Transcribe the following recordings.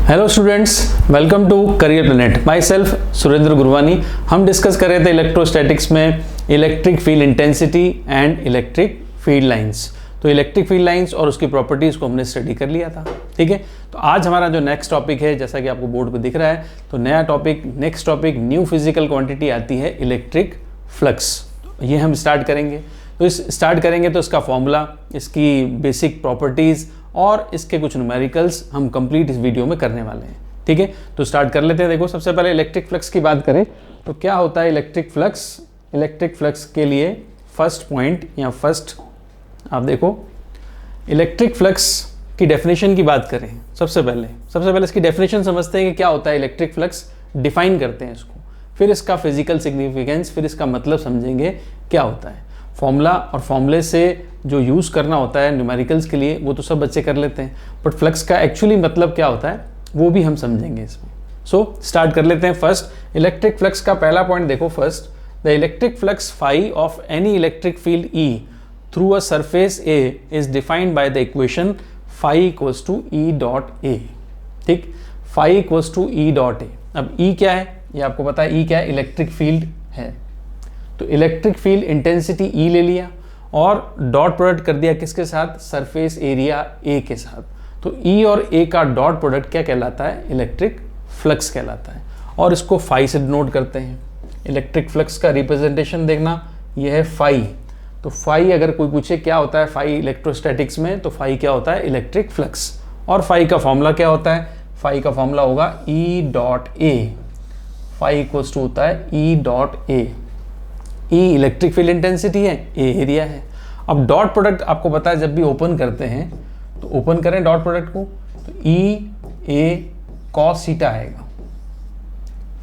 Hello students, welcome to Career Planet. Myself Surendra Gurwani. हम discuss कर रहे थे इलेक्ट्रोस्टैटिक्स में electric field intensity and electric field lines. तो इलेक्ट्रिक फील्ड लाइंस और उसकी प्रॉपर्टीज़ को हमने स्टडी कर लिया था, ठीक है। तो आज हमारा जो नेक्स्ट टॉपिक है, जैसा कि आपको बोर्ड पर दिख रहा है, तो नया topic, next topic, new physical quantity आती है इलेक्ट्रिक फ्लक्स। ये हम स्टार्ट करेंगे। तो स्टार्ट करेंगे तो इसका फॉर्मूला, इसकी बेसिक प्रॉपर्टीज़ और इसके कुछ न्यूमेरिकल्स हम कंप्लीट इस वीडियो में करने वाले हैं, ठीक है। तो स्टार्ट कर लेते हैं। देखो, सबसे पहले इलेक्ट्रिक फ्लक्स की बात करें तो क्या होता है इलेक्ट्रिक फ्लक्स। इलेक्ट्रिक फ्लक्स के लिए फर्स्ट पॉइंट या फर्स्ट आप देखो, इलेक्ट्रिक फ्लक्स की डेफिनेशन की बात करें। सबसे पहले इसकी डेफिनेशन समझते हैं कि क्या होता है इलेक्ट्रिक फ्लक्स, डिफाइन करते हैं इसको, फिर इसका फिजिकल सिग्निफिकेंस, फिर इसका मतलब समझेंगे क्या होता है। फॉर्मूला और फॉर्मूले से जो यूज़ करना होता है न्यूमेरिकल्स के लिए, वो तो सब बच्चे कर लेते हैं, बट फ्लक्स का एक्चुअली मतलब क्या होता है वो भी हम समझेंगे इसमें। सो स्टार्ट कर लेते हैं। फर्स्ट, इलेक्ट्रिक फ्लक्स का पहला पॉइंट देखो। First, the electric flux phi of any electric field E through a surface A is defined by the equation phi equals to E dot A. ठीक, phi equals to E dot A. अब E क्या है ये आपको पता है, ई क्या है, इलेक्ट्रिक फील्ड है। तो इलेक्ट्रिक फील्ड इंटेंसिटी ई ले लिया और डॉट प्रोडक्ट कर दिया किसके साथ, सरफेस एरिया ए के साथ। तो ई और ए का डॉट प्रोडक्ट क्या कहलाता है, इलेक्ट्रिक फ्लक्स कहलाता है। और इसको फाई से डिनोट करते हैं। इलेक्ट्रिक फ्लक्स का रिप्रेजेंटेशन देखना, ये है फाई। तो फाई अगर कोई पूछे क्या होता है फाई इलेक्ट्रोस्टैटिक्स में, तो फाई क्या होता है, इलेक्ट्रिक फ्लक्स। और फाई का फॉर्मूला क्या होता है, फाई का फॉर्मूला होगा E dot A. Phi equals to होता है E dot A. E electric field intensity है, ए एरिया है। अब डॉट प्रोडक्ट आपको पता है, जब भी ओपन करते हैं तो ओपन करें डॉट प्रोडक्ट को, तो ई ए कॉस थीटा आएगा।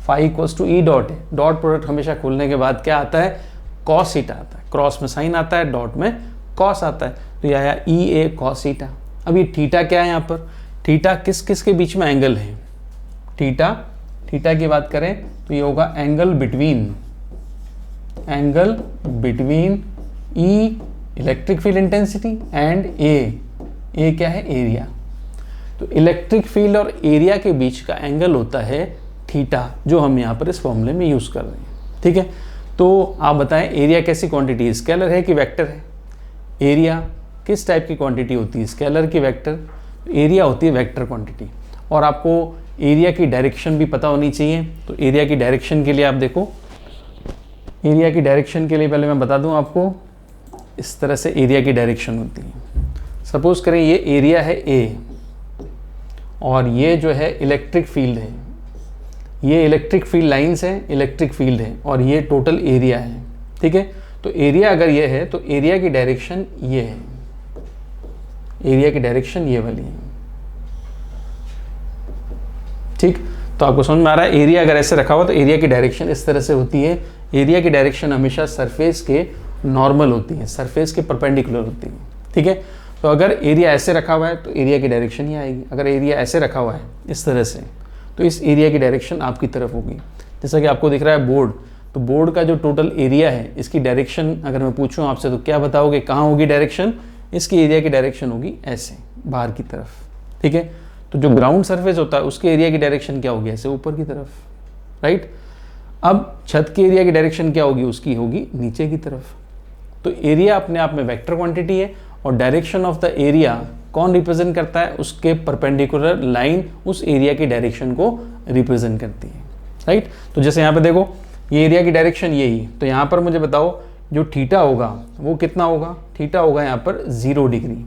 Phi equals to E dot A. Dot product हमेशा खोलने के बाद क्या आता है, कॉस थीटा आता है। क्रॉस में साइन आता है, डॉट में कॉस आता है। तो यह आया ई ए कॉस थीटा। अब ये थीटा क्या है यहाँ पर, थीटा किस किस के बीच में एंगल है। थीटा की बात करें तो ये होगा angle between E electric field intensity and A क्या है, एरिया। तो इलेक्ट्रिक फील्ड और एरिया के बीच का एंगल होता है थीटा, जो हम यहाँ पर इस फॉर्मूले में यूज़ कर रहे हैं, ठीक है। तो आप बताएं एरिया कैसी क्वांटिटी है, स्केलर है कि वेक्टर है। एरिया किस टाइप की क्वांटिटी होती है, स्केलर की वेक्टर। एरिया होती है वेक्टर क्वांटिटी। और आपको एरिया की डायरेक्शन भी पता होनी चाहिए। तो एरिया की डायरेक्शन के लिए आप देखो, एरिया की डायरेक्शन के लिए पहले मैं बता दूं आपको, इस तरह से एरिया की डायरेक्शन होती है। सपोज करें ये एरिया है ए और ये जो है इलेक्ट्रिक फील्ड है, ये इलेक्ट्रिक फील्ड लाइंस है, इलेक्ट्रिक फील्ड है, और ये टोटल एरिया है, ठीक है। तो एरिया अगर ये है तो एरिया की डायरेक्शन ये है, एरिया की डायरेक्शन ये वाली है, ठीक। तो आपको समझ में आ रहा है, एरिया अगर ऐसे रखा हुआ तो एरिया की डायरेक्शन इस तरह से होती है। एरिया की डायरेक्शन हमेशा सरफेस के नॉर्मल होती है, सरफेस के परपेंडिकुलर होती है, ठीक है। तो अगर एरिया ऐसे रखा हुआ है तो एरिया की डायरेक्शन ही आएगी। अगर एरिया ऐसे रखा हुआ है इस तरह से, तो इस एरिया की डायरेक्शन आपकी तरफ होगी। जैसा कि आपको दिख रहा है बोर्ड, तो बोर्ड का जो टोटल एरिया है, इसकी डायरेक्शन अगर मैं पूछूं आपसे तो क्या बताओगे, कहाँ होगी डायरेक्शन, इसकी एरिया की डायरेक्शन होगी ऐसे बाहर की तरफ, ठीक है। तो जो ग्राउंड सरफेस होता है उसके एरिया की डायरेक्शन क्या होगी, ऐसे ऊपर की तरफ, राइट। अब छत की एरिया की डायरेक्शन क्या होगी, उसकी होगी नीचे की तरफ। तो एरिया अपने आप में वेक्टर क्वांटिटी है और डायरेक्शन ऑफ द एरिया कौन रिप्रेजेंट करता है, उसके परपेंडिकुलर लाइन उस एरिया की डायरेक्शन को रिप्रेजेंट करती है, राइट। तो जैसे यहाँ पे देखो, ये एरिया की डायरेक्शन यही, तो यहाँ पर मुझे बताओ जो थीटा होगा वो कितना होगा, थीटा होगा यहाँ पर 0 डिग्री।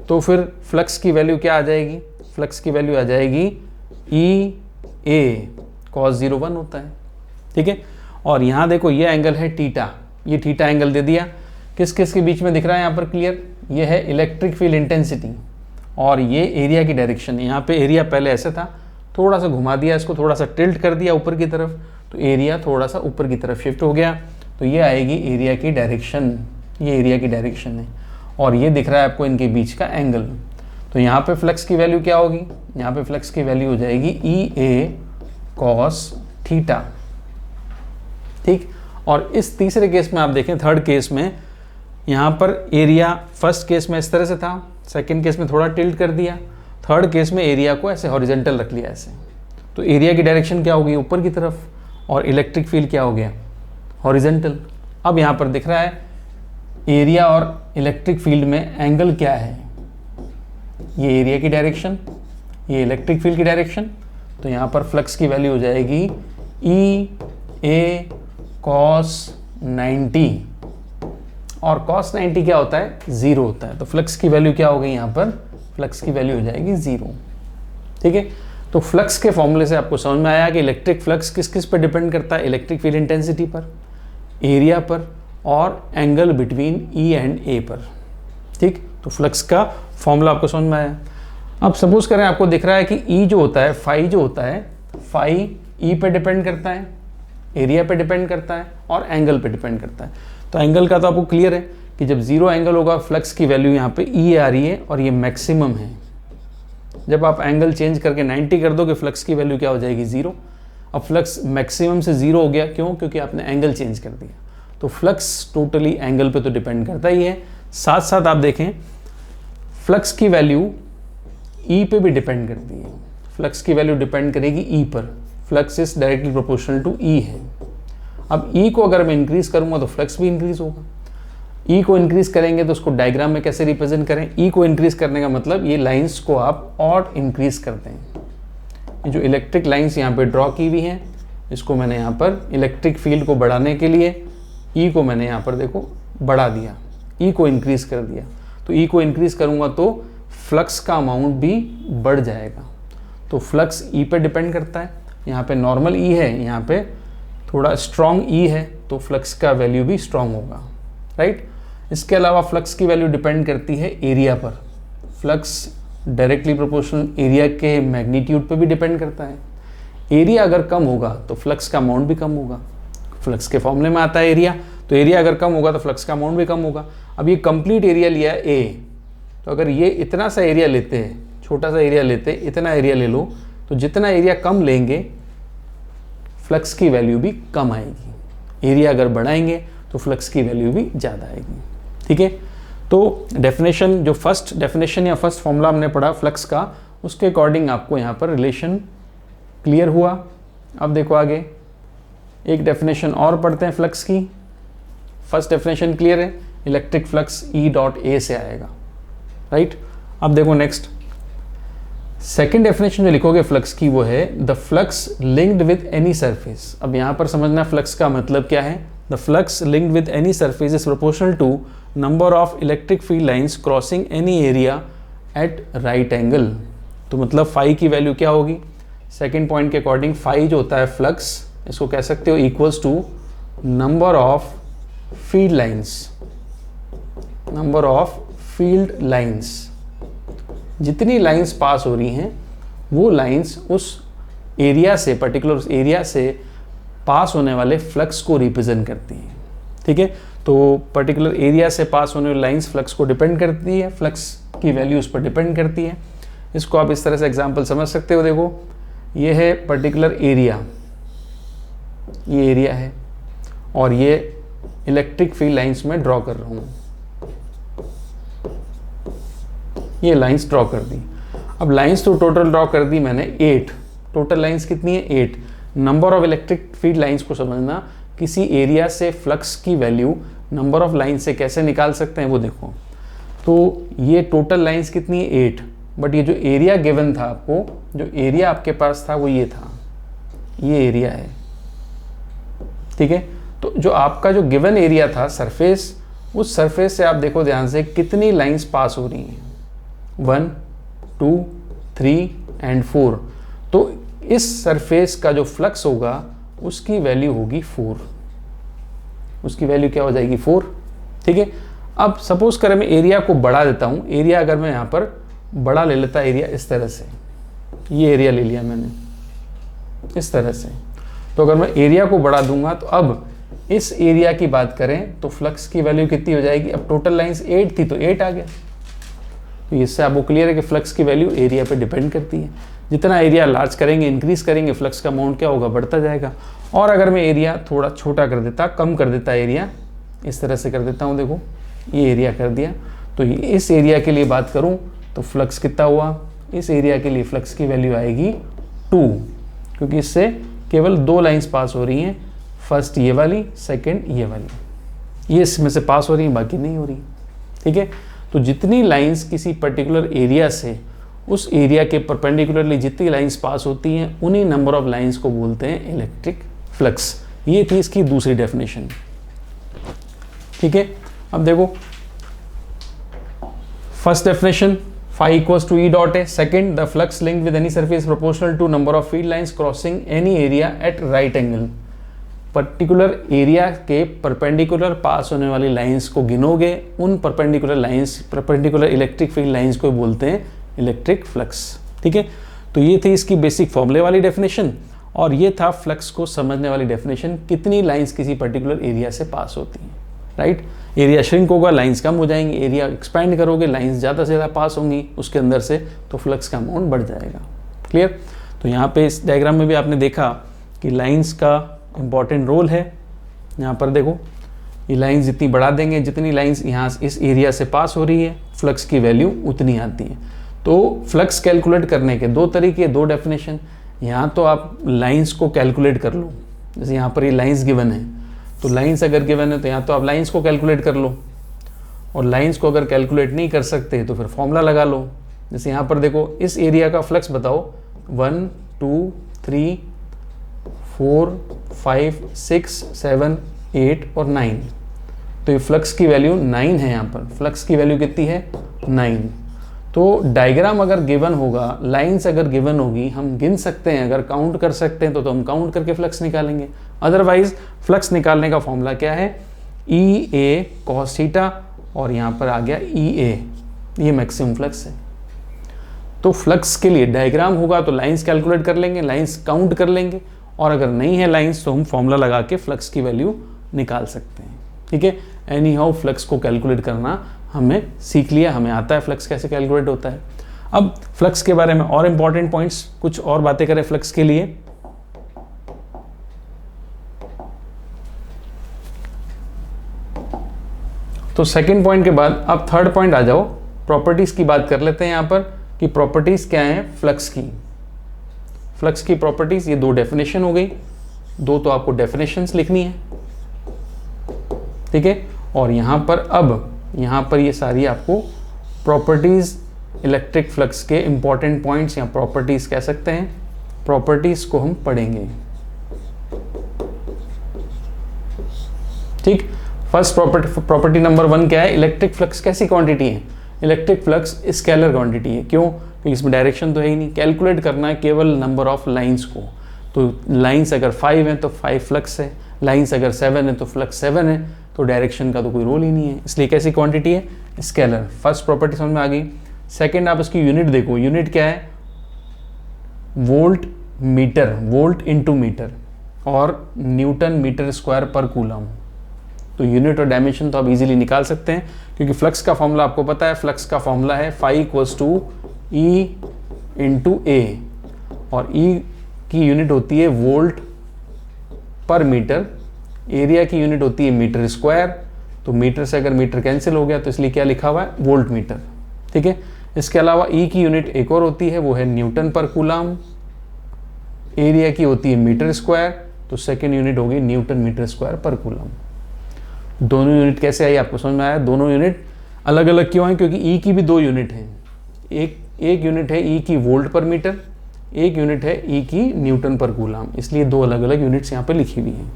तो फिर फ्लक्स की वैल्यू क्या आ जाएगी, फ्लक्स की वैल्यू आ जाएगी ई ए कॉस 01 होता है, ठीक है। और यहाँ देखो ये एंगल है थीटा, ये थीटा एंगल दे दिया। किस किस के बीच में दिख रहा है यहाँ पर क्लियर, ये है इलेक्ट्रिक फील्ड इंटेंसिटी और ये एरिया की डायरेक्शन है। यहाँ पे एरिया पहले ऐसे था, थोड़ा सा घुमा दिया इसको, थोड़ा सा टिल्ट कर दिया ऊपर की तरफ, तो एरिया थोड़ा सा ऊपर की तरफ शिफ्ट हो गया। तो ये आएगी एरिया की डायरेक्शन, ये एरिया की डायरेक्शन है। और ये दिख रहा है आपको इनके बीच का एंगल। तो यहाँ पे फ्लक्स की वैल्यू क्या होगी, यहाँ पे फ्लक्स की वैल्यू हो जाएगी ई ए कॉस थीटा, ठीक। और इस तीसरे केस में आप देखें, थर्ड केस में यहाँ पर एरिया फर्स्ट केस में इस तरह से था, सेकंड केस में थोड़ा टिल्ट कर दिया, थर्ड केस में एरिया को ऐसे हॉरिजेंटल रख लिया ऐसे, तो एरिया की डायरेक्शन क्या होगी, ऊपर की तरफ, और इलेक्ट्रिक फील्ड क्या हो गया, हॉरिजेंटल। अब यहाँ पर दिख रहा है एरिया और इलेक्ट्रिक फील्ड में एंगल क्या है, ये एरिया की डायरेक्शन, ये इलेक्ट्रिक फील्ड की डायरेक्शन। तो यहाँ पर फ्लक्स की वैल्यू हो जाएगी ई ए कॉस 90, और कॉस 90 क्या होता है, जीरो होता है। तो फ्लक्स की वैल्यू क्या हो गई, यहाँ पर फ्लक्स की वैल्यू हो जाएगी जीरो। ठीक है, तो फ्लक्स के फॉर्मूले से आपको समझ में आया कि इलेक्ट्रिक फ्लक्स किस किस पर डिपेंड करता है, इलेक्ट्रिक फील्ड इंटेंसिटी पर, एरिया पर, और एंगल बिटवीन ई एंड ए पर। ठीक, तो फ्लक्स का फॉर्मूला आपको समझ में आया। अब सपोज करें आपको दिख रहा है कि ई जो होता है, फाई जो होता है, फाई ई पे डिपेंड करता है, एरिया पे डिपेंड करता है, और एंगल पे डिपेंड करता है। तो एंगल का तो आपको क्लियर है कि जब जीरो एंगल होगा फ्लक्स की वैल्यू यहाँ पे ई आ रही है और ये मैक्सिमम है। जब आप एंगल चेंज करके 90 कर दोगे फ्लक्स की वैल्यू क्या हो जाएगी, जीरो। अब फ्लक्स मैक्सिमम से जीरो हो गया, क्यों, क्योंकि आपने एंगल चेंज कर दिया। तो फ्लक्स टोटली एंगल पे तो डिपेंड करता ही है। साथ साथ आप देखें फ्लक्स की वैल्यू ई पे भी डिपेंड करती है। फ्लक्स की वैल्यू डिपेंड करेगी ई पर, flux is directly proportional to E है। अब ई को अगर मैं इंक्रीज करूंगा तो फ्लक्स भी इंक्रीज होगा। ई को इंक्रीज करेंगे तो उसको डायग्राम में कैसे रिप्रेजेंट करें, ई को इंक्रीज करने का मतलब ये लाइंस को आप और इंक्रीज करते हैं। ये जो इलेक्ट्रिक लाइंस यहाँ पे ड्रॉ की हुई हैं, इसको मैंने यहाँ पर इलेक्ट्रिक फील्ड को बढ़ाने के लिए ई को मैंने यहाँ पर देखो बढ़ा दिया, ई को इंक्रीज कर दिया। तो ई को इंक्रीज करूँगा तो फ्लक्स का अमाउंट भी बढ़ जाएगा। तो फ्लक्स ई पे डिपेंड करता है, यहाँ पे नॉर्मल ई है, यहाँ पे थोड़ा स्ट्रॉन्ग ई है, तो फ्लक्स का वैल्यू भी स्ट्रॉन्ग होगा, राइट। इसके अलावा फ्लक्स की वैल्यू डिपेंड करती है एरिया पर। फ्लक्स डायरेक्टली प्रोपोर्शनल एरिया के मैग्नीट्यूड पे भी डिपेंड करता है। एरिया अगर कम होगा तो फ्लक्स का अमाउंट भी कम होगा। फ्लक्स के फॉर्मूले में आता है एरिया, तो एरिया अगर कम होगा तो फ्लक्स का अमाउंट भी कम होगा। अब ये कंप्लीट एरिया लिया है ए, तो अगर ये इतना सा एरिया लेते हैं, छोटा सा एरिया लेते हैं, इतना एरिया ले लो, तो जितना एरिया कम लेंगे फ्लक्स की वैल्यू भी कम आएगी। एरिया अगर बढ़ाएंगे तो फ्लक्स की वैल्यू भी ज़्यादा आएगी। ठीक है, तो डेफिनेशन, जो फर्स्ट डेफिनेशन या फर्स्ट फॉर्मूला हमने पढ़ा फ्लक्स का, उसके अकॉर्डिंग आपको यहाँ पर रिलेशन क्लियर हुआ। अब देखो आगे एक डेफिनेशन और पढ़ते हैं फ्लक्स की। फर्स्ट डेफिनेशन क्लियर है, इलेक्ट्रिक फ्लक्स ई डॉट ए से आएगा, राइट। अब देखो नेक्स्ट सेकेंड डेफिनेशन जो लिखोगे फ्लक्स की, वो है the flux linked with any surface. अब यहाँ पर समझना फ्लक्स का मतलब क्या है। The flux linked with any surface is proportional to number of electric field lines crossing any area at right angle. तो मतलब फाई की वैल्यू क्या होगी, सेकेंड पॉइंट के अकॉर्डिंग फाई जो होता है फ्लक्स, इसको कह सकते हो equals to number of field lines, number of field lines. जितनी लाइंस पास हो रही हैं वो लाइंस उस एरिया से, पर्टिकुलर एरिया से पास होने वाले फ्लक्स को रिप्रेजेंट करती हैं। ठीक है, तो पर्टिकुलर एरिया से पास होने वाली लाइंस फ्लक्स को डिपेंड करती है, फ्लक्स की वैल्यू उस पर डिपेंड करती है। इसको आप इस तरह से एग्जांपल समझ सकते हो। देखो ये है पर्टिकुलर एरिया, ये एरिया है, और ये इलेक्ट्रिक फील्ड लाइंस में ड्रॉ कर रहा हूँ, ये लाइंस ड्रॉ कर दी। अब लाइंस तो टोटल ड्रॉ कर दी मैंने 8, टोटल लाइंस कितनी है 8। Number of electric field lines को समझना, किसी एरिया से फ्लक्स की वैल्यू नंबर ऑफ लाइन से कैसे निकाल सकते हैं वो देखो। तो ये टोटल लाइंस कितनी है 8, बट ये जो एरिया गिवन था आपको, जो एरिया आपके पास था वो ये था, ये एरिया है। ठीक है, तो जो आपका जो गिवन एरिया था सरफेस, उस सरफेस से आप देखो ध्यान से कितनी लाइंस पास हो रही हैं, 1 2 3 एंड 4। तो इस सरफेस का जो फ्लक्स होगा उसकी वैल्यू होगी 4, उसकी वैल्यू क्या हो जाएगी 4। ठीक है, अब सपोज करें मैं एरिया को बढ़ा देता हूँ। एरिया अगर मैं यहाँ पर बड़ा ले लेता एरिया इस तरह से, ये एरिया ले लिया मैंने इस तरह से, तो अगर मैं एरिया को बढ़ा दूंगा तो अब इस एरिया की बात करें तो फ्लक्स की वैल्यू कितनी हो जाएगी। अब टोटल लाइंस 8 थी तो 8 आ गया। तो इससे आपको क्लियर है कि फ्लक्स की वैल्यू एरिया पे डिपेंड करती है। जितना एरिया लार्ज करेंगे, इंक्रीज करेंगे, फ्लक्स का अमाउंट क्या होगा, बढ़ता जाएगा। और अगर मैं एरिया थोड़ा छोटा कर देता, कम कर देता एरिया, इस तरह से कर देता हूँ, देखो ये एरिया कर दिया, तो इस एरिया के लिए बात करूँ तो फ्लक्स कितना हुआ, इस एरिया के लिए फ्लक्स की वैल्यू आएगी 2, क्योंकि इससे केवल 2 लाइंस पास हो रही हैं, फर्स्ट ये वाली, सेकंड ये वाली, ये इसमें से पास हो रही हैं, बाकी नहीं हो रही। ठीक है, तो जितनी लाइंस किसी पर्टिकुलर एरिया से उस एरिया के परपेंडिकुलरली जितनी लाइंस पास होती हैं, उन्हीं नंबर ऑफ लाइंस को बोलते हैं इलेक्ट्रिक फ्लक्स। ये थी इसकी दूसरी डेफिनेशन। ठीक है, अब देखो first definition phi equals to E dot A. Second, the flux linked with any surface is proportional to number of field lines crossing any area at right angle. Particular area के perpendicular पास होने वाली lines को गिनोगे, उन perpendicular lines, perpendicular electric field lines को बोलते हैं electric flux. ठीक है, तो ये थी इसकी बेसिक फॉर्मूले वाली डेफिनेशन, और ये था फ्लक्स को समझने वाली डेफिनेशन, कितनी लाइंस किसी पर्टिकुलर एरिया से पास होती हैं। राइट, एरिया श्रिंक होगा, लाइंस कम हो जाएंगी, एरिया एक्सपैंड करोगे, लाइंस ज़्यादा से ज़्यादा पास होंगी उसके अंदर से, तो फ्लक्स का अमाउंट बढ़ जाएगा। क्लियर? तो यहाँ पे इस डायग्राम में भी आपने देखा कि लाइंस का इम्पॉर्टेंट रोल है। यहाँ पर देखो, ये लाइंस जितनी बढ़ा देंगे, जितनी लाइंस यहाँ इस एरिया से पास हो रही है, फ्लक्स की वैल्यू उतनी आती है। तो फ्लक्स कैलकुलेट करने के 2 तरीके, 2 डेफिनेशन। यहाँ तो आप लाइंस को कैलकुलेट कर लो, जैसे यहाँ पर ये लाइंस गिवन है, तो लाइंस अगर गिवन है तो यहाँ तो आप लाइंस को कैलकुलेट कर लो, और लाइंस को अगर कैलकुलेट नहीं कर सकते तो फिर फॉर्मूला लगा लो। जैसे यहाँ पर देखो, इस एरिया का फ्लक्स बताओ, 1 2 3 4 5 6 7 8 और 9, तो ये फ्लक्स की वैल्यू 9 है। यहाँ पर फ्लक्स की वैल्यू कितनी है? 9। तो डायग्राम अगर गिवन होगा, लाइंस अगर गिवन होगी, हम गिन सकते हैं, अगर काउंट कर सकते हैं तो हम काउंट करके फ्लक्स निकालेंगे। अदरवाइज फ्लक्स निकालने का फॉर्मूला क्या है? ई ए कॉस थीटा, और यहाँ पर आ गया ई ए, ये मैक्सिमम फ्लक्स है। तो फ्लक्स के लिए डायग्राम होगा तो लाइंस कैलकुलेट कर लेंगे, लाइंस काउंट कर लेंगे, और अगर नहीं है लाइंस तो हम फॉर्मूला लगा के फ्लक्स की वैल्यू निकाल सकते हैं। ठीक है, एनी हाउ फ्लक्स को कैलकुलेट करना हमें सीख लिया, हमें आता है फ्लक्स कैसे कैलकुलेट होता है। अब फ्लक्स के बारे में और इंपॉर्टेंट पॉइंट्स, कुछ और बातें करें फ्लक्स के लिए। तो सेकंड पॉइंट के बाद अब थर्ड पॉइंट आ जाओ, प्रॉपर्टीज की बात कर लेते हैं यहाँ पर कि प्रॉपर्टीज क्या हैं फ्लक्स की। फ्लक्स की प्रॉपर्टीज, ये 2 डेफिनेशन हो गई, 2 तो आपको डेफिनेशंस लिखनी है। ठीक है, और यहाँ पर अब यहाँ पर ये सारी आपको प्रॉपर्टीज, इलेक्ट्रिक फ्लक्स के इंपॉर्टेंट पॉइंट्स या प्रॉपर्टीज कह सकते हैं, प्रॉपर्टीज को हम पढ़ेंगे। ठीक, फर्स्ट प्रॉपर्टी नंबर 1 क्या है? इलेक्ट्रिक फ्लक्स कैसी क्वांटिटी है? इलेक्ट्रिक फ्लक्स स्केलर क्वांटिटी है। क्यों? क्योंकि इसमें डायरेक्शन तो है ही नहीं, कैलकुलेट करना है केवल नंबर ऑफ लाइंस को। तो लाइंस अगर 5 है तो 5 फ्लक्स है, लाइंस अगर 7 है तो फ्लक्स 7 है, तो डायरेक्शन का तो कोई रोल ही नहीं है, इसलिए कैसी क्वांटिटी है? स्केलर। फर्स्ट प्रॉपर्टी समझ में आ गई। सेकंड, आप इसकी यूनिट देखो, यूनिट क्या है? Volt metre, volt into metre, और newton metre square per coulomb. तो यूनिट और डायमेंशन तो आप इजीली निकाल सकते हैं, क्योंकि फ्लक्स का फॉर्मूला आपको पता है। फ्लक्स का फॉर्मूला है phi equals to E into A, और E की यूनिट होती है वोल्ट पर मीटर, एरिया की यूनिट होती है मीटर स्क्वायर। तो मीटर से अगर मीटर कैंसिल हो गया तो इसलिए क्या लिखा हुआ है? Volt metre. ठीक है, इसके अलावा E की यूनिट एक और होती है, वो है न्यूटन पर कूलम। एरिया की होती है मीटर स्क्वायर, तो सेकेंड यूनिट होगी Newton metre square per coulomb. दोनों यूनिट कैसे आई आपको समझ में आया? दोनों यूनिट अलग अलग क्यों है? क्योंकि E की भी 2 यूनिट हैं, एक यूनिट है E की वोल्ट पर मीटर, एक यूनिट है E की न्यूटन पर कूलम, इसलिए 2 अलग अलग यूनिट्स यहाँ पे लिखी हुई हैं।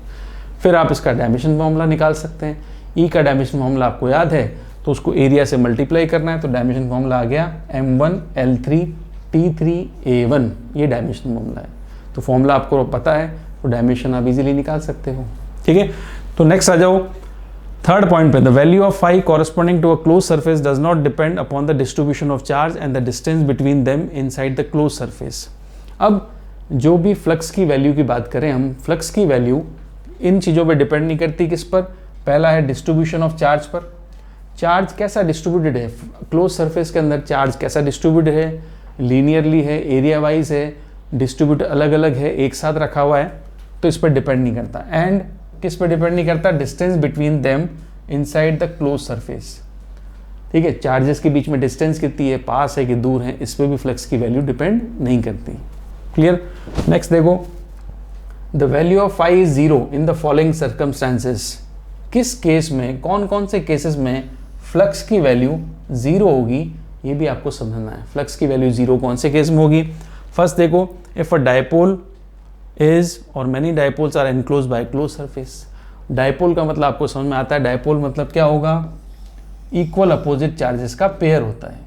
फिर आप इसका डायमेंशन फॉर्मूला निकाल सकते हैं। E का डायमेंशन फॉर्मूला आपको याद है, तो उसको एरिया से मल्टीप्लाई करना है, तो डायमेंशन फॉर्मूला आ गया m1 L3 T3 A1, ये डायमेंशन फॉर्मूला है। तो फॉर्मूला आपको पता है, तो डायमेंशन आप इजीली निकाल सकते हो। ठीक है, तो नेक्स्ट आ जाओ थर्ड पॉइंट पे। The value of phi corresponding to a closed surface does not depend upon the distribution of charge and the distance between them inside the closed surface। अब जो भी फ्लक्स की वैल्यू की बात करें हम, फ्लक्स की वैल्यू इन चीज़ों पे डिपेंड नहीं करती। किस पर? पहला है डिस्ट्रीब्यूशन ऑफ चार्ज पर। चार्ज कैसा डिस्ट्रीब्यूटेड है क्लोज सरफेस के अंदर? चार्ज कैसा डिस्ट्रीब्यूटेड है? लीनियरली है, एरिया वाइज है, डिस्ट्रीब्यूट अलग अलग है, एक साथ रखा हुआ है, तो इस पर डिपेंड नहीं करता। एंड किस पर डिपेंड नहीं करता? Distance between them inside the close surface. ठीक है, चार्जेस के बीच में डिस्टेंस कितनी है, पास है कि दूर है, इस पर भी फ्लक्स की वैल्यू डिपेंड नहीं करती। क्लियर। नेक्स्ट देखो, the value of phi is 0 in the following circumstances. किस केस में, कौन कौन से केसेस में फ्लक्स की वैल्यू 0 होगी, ये भी आपको समझना है। फ्लक्स की वैल्यू 0 कौन से केस में होगी। फर्स्ट देखो, if a dipole is or many dipoles are enclose by close surface. Dipole का मतलब आपको समझ में आता है, डायपोल मतलब क्या होगा, इक्वल अपोजिट चार्जेस का पेयर होता है।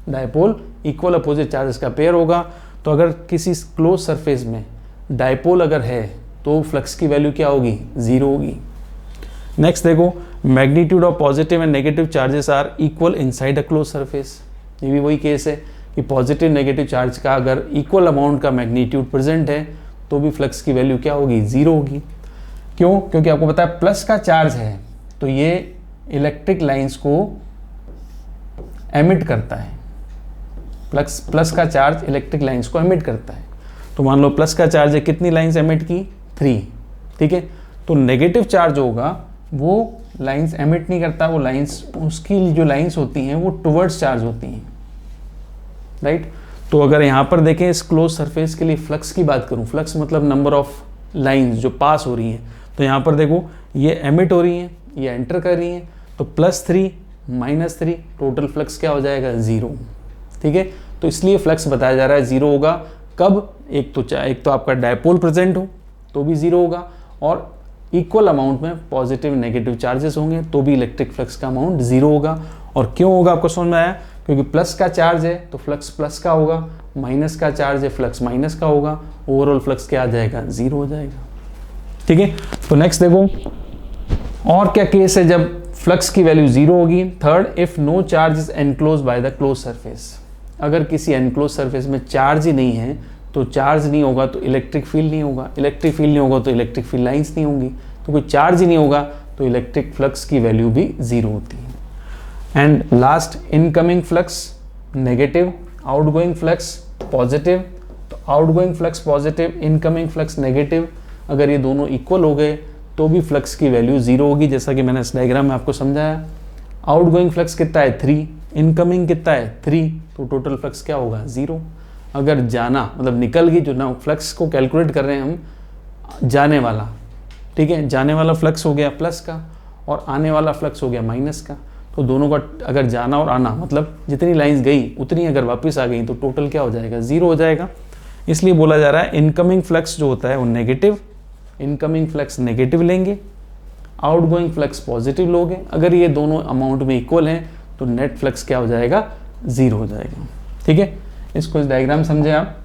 डायपोल इक्वल अपोजिट चार्जेस का पेयर होगा। तो अगर किसी क्लोज सरफेस में डायपोल अगर है तो फ्लक्स की वैल्यू क्या होगी, 0 होगी। नेक्स्ट देखो, magnitude of positive and negative charges are equal inside a close surface. ये भी वही केस है कि पॉजिटिव नेगेटिव चार्ज का अगर इक्वल अमाउंट का मैग्नीट्यूड प्रेजेंट है तो भी फ्लक्स की वैल्यू क्या होगी, 0 होगी। क्यों, क्योंकि आपको पता है प्लस का चार्ज है तो ये इलेक्ट्रिक लाइंस को एमिट करता है। प्लस का चार्ज इलेक्ट्रिक लाइंस को एमिट करता है। तो मान लो प्लस का चार्ज है, कितनी लाइंस एमिट की, 3, ठीक है। तो नेगेटिव चार्ज होगा वो लाइंस एमिट नहीं करता, वो लाइंस, उसकी जो लाइंस होती हैं वो टुवर्ड्स चार्ज होती हैं, राइट। तो अगर यहाँ पर देखें इस क्लोज सरफेस के लिए फ्लक्स की बात करूँ, फ्लक्स मतलब नंबर ऑफ लाइंस जो पास हो रही हैं, तो यहाँ पर देखो ये एमिट हो रही हैं, ये एंटर कर रही हैं, तो +3 -3 टोटल फ्लक्स क्या हो जाएगा, 0, ठीक है। तो इसलिए फ्लक्स बताया जा रहा है 0 होगा। कब, एक तो आपका डायपोल प्रेजेंट हो तो भी 0 होगा, और इक्वल अमाउंट में पॉजिटिव नेगेटिव चार्जेस होंगे तो भी इलेक्ट्रिक फ्लक्स का अमाउंट 0 होगा। और क्यों होगा आपको समझ में आया, क्योंकि प्लस का चार्ज है तो फ्लक्स प्लस का होगा, माइनस का चार्ज है फ्लक्स माइनस का होगा, ओवरऑल फ्लक्स क्या आ जाएगा, 0 हो जाएगा, ठीक है। तो नेक्स्ट देखो, और क्या केस है जब फ्लक्स की वैल्यू 0 होगी। Third, if no charge is enclose by the close surface. अगर किसी एनक्लोज सरफेस में चार्ज ही नहीं है तो चार्ज नहीं होगा तो इलेक्ट्रिक फील्ड नहीं होगा, इलेक्ट्रिक फील्ड नहीं होगा तो इलेक्ट्रिक फील्ड लाइंस नहीं होंगी, तो कोई चार्ज ही नहीं होगा तो इलेक्ट्रिक फ्लक्स की वैल्यू भी 0 होती है। And last, incoming flux negative, outgoing flux positive. तो outgoing flux positive, incoming flux negative, अगर ये दोनों इक्वल हो गए तो भी फ्लक्स की वैल्यू 0 होगी, जैसा कि मैंने इस डायग्राम में आपको समझाया। आउटगोइंग फ्लक्स कितना है, 3, इनकमिंग कितना है, 3, तो टोटल फ्लक्स क्या होगा, 0। अगर जाना मतलब निकल गई, जो ना फ्लक्स को कैलकुलेट कर रहे हैं हम, जाने वाला, ठीक है, जाने वाला फ्लक्स हो गया प्लस का और आने वाला फ्लक्स हो गया माइनस का। तो दोनों का अगर जाना और आना मतलब जितनी लाइंस गई उतनी अगर वापस आ गई तो टोटल क्या हो जाएगा, 0 हो जाएगा। इसलिए बोला जा रहा है इनकमिंग फ्लक्स जो होता है वो नेगेटिव, इनकमिंग फ्लक्स नेगेटिव लेंगे, आउटगोइंग फ्लक्स पॉजिटिव लोगे। अगर ये दोनों अमाउंट में इक्वल हैं तो नेट फ्लक्स क्या हो जाएगा, 0 हो जाएगा, ठीक है। इसको इस डायग्राम समझे आप।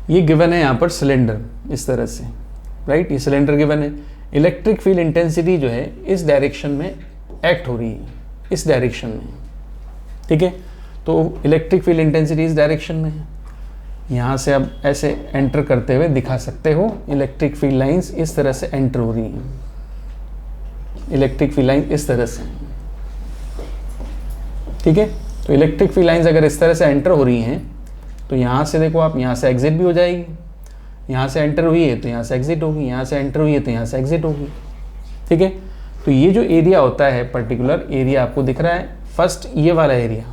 ये गिवन है यहाँ पर सिलेंडर इस तरह से, राइट, ये सिलेंडर गिवन है। इलेक्ट्रिक फील्ड इंटेंसिटी जो है इस डायरेक्शन में एक्ट हो रही है, इस डायरेक्शन में, ठीक है। तो इलेक्ट्रिक फील्ड इंटेंसिटी इस डायरेक्शन में है। यहाँ से अब ऐसे एंटर करते हुए दिखा सकते हो, इलेक्ट्रिक फील्ड लाइंस इस तरह से एंटर हो रही हैं, इलेक्ट्रिक फील्ड लाइन इस तरह से, ठीक है। तो इलेक्ट्रिक फील्ड लाइंस अगर इस तरह से एंटर हो रही हैं तो यहाँ से देखो आप, यहाँ से एग्जिट भी हो जाएगी, यहाँ से एंटर हुई है तो यहाँ से एग्जिट होगी, यहाँ से एंटर हुई है तो यहाँ से एग्जिट होगी, ठीक है। तो ये जो एरिया होता है, पर्टिकुलर एरिया आपको दिख रहा है, फर्स्ट ये वाला एरिया,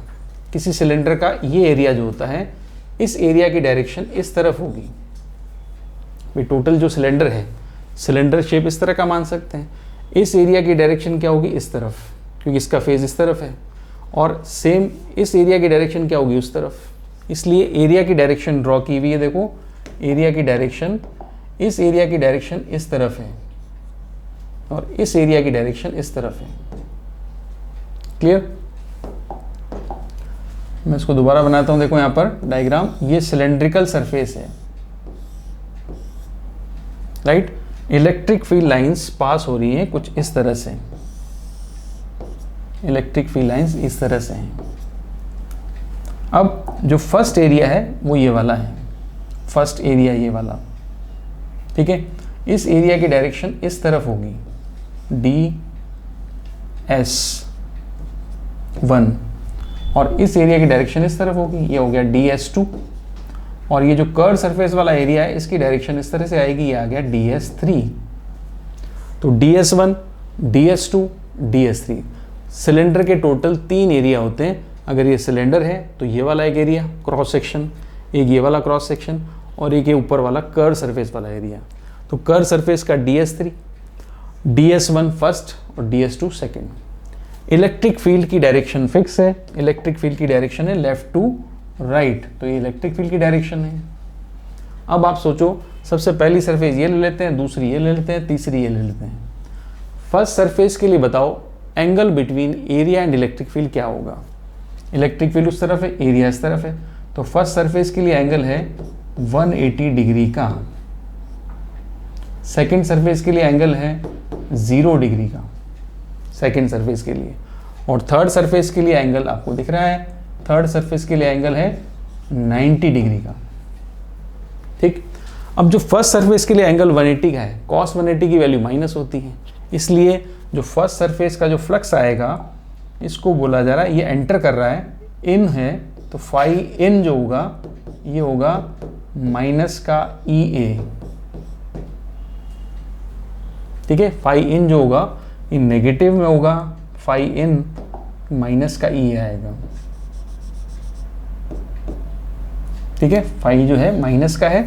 किसी सिलेंडर का ये एरिया जो होता है, इस एरिया की डायरेक्शन इस तरफ होगी। भाई टोटल जो सिलेंडर है, सिलेंडर शेप इस तरह का मान सकते हैं, इस एरिया की डायरेक्शन क्या होगी, इस तरफ, क्योंकि इसका फेज इस तरफ है, और सेम इस एरिया की डायरेक्शन क्या होगी, उस तरफ। इसलिए एरिया की डायरेक्शन ड्रॉ की हुई है, देखो एरिया की डायरेक्शन, इस एरिया की डायरेक्शन इस तरफ है और इस एरिया की डायरेक्शन इस तरफ है। क्लियर। मैं इसको दोबारा बनाता हूं, देखो यहां पर डायग्राम, ये सिलेंड्रिकल सरफेस है, right. Electric field lines pass हो रही हैं कुछ इस तरह से, इलेक्ट्रिक फील्ड लाइंस इस तरह से हैं। अब जो फर्स्ट एरिया है वो ये वाला है, फर्स्ट एरिया ये वाला, ठीक है। इस एरिया की डायरेक्शन इस तरफ होगी, DS1, और इस एरिया की डायरेक्शन इस तरफ होगी, ये हो गया DS2, और ये जो कर्व सरफेस वाला एरिया है इसकी डायरेक्शन इस तरह से आएगी, ये आ गया DS3। तो DS1, DS2, DS3, सिलेंडर के टोटल 3 एरिया होते हैं। अगर ये सिलेंडर है तो ये वाला एक एरिया क्रॉस सेक्शन, एक ये वाला क्रॉस सेक्शन, और एक ये ऊपर वाला कर्व सरफेस वाला एरिया। तो कर्व सरफेस का DS3, DS1 फर्स्ट और DS2 सेकेंड। इलेक्ट्रिक फील्ड की डायरेक्शन फिक्स है, इलेक्ट्रिक फील्ड की डायरेक्शन है लेफ्ट टू राइट, तो ये इलेक्ट्रिक फील्ड की डायरेक्शन है। अब आप सोचो, सबसे पहली सरफेस ये ले लेते हैं, दूसरी ये ले लेते हैं, तीसरी ये ले लेते हैं। फर्स्ट सरफेस के लिए बताओ angle between area and electric field क्या होगा। इलेक्ट्रिक फील्ड उस तरफ है, एरिया इस तरफ है, तो फर्स्ट सरफेस के लिए एंगल है 180 डिग्री का। सेकेंड सरफेस के लिए एंगल है 0 डिग्री का, सेकेंड सरफेस के लिए। और थर्ड सरफेस के लिए एंगल आपको दिख रहा है, थर्ड सरफेस के लिए एंगल है 90 डिग्री का। ठीक, अब जो फर्स्ट सरफेस के लिए एंगल 180 का है, cos 180 की वैल्यू माइनस होती है, इसलिए जो फर्स्ट सरफेस का जो फ्लक्स आएगा इसको बोला जा रहा है, ये एंटर कर रहा है, इन है, तो फाई इन जो होगा ये होगा माइनस का EA। ठीक है, फाई इन जो होगा ये नेगेटिव में होगा, फाई इन माइनस का EA आएगा। ठीक है, फाई जो है माइनस का है,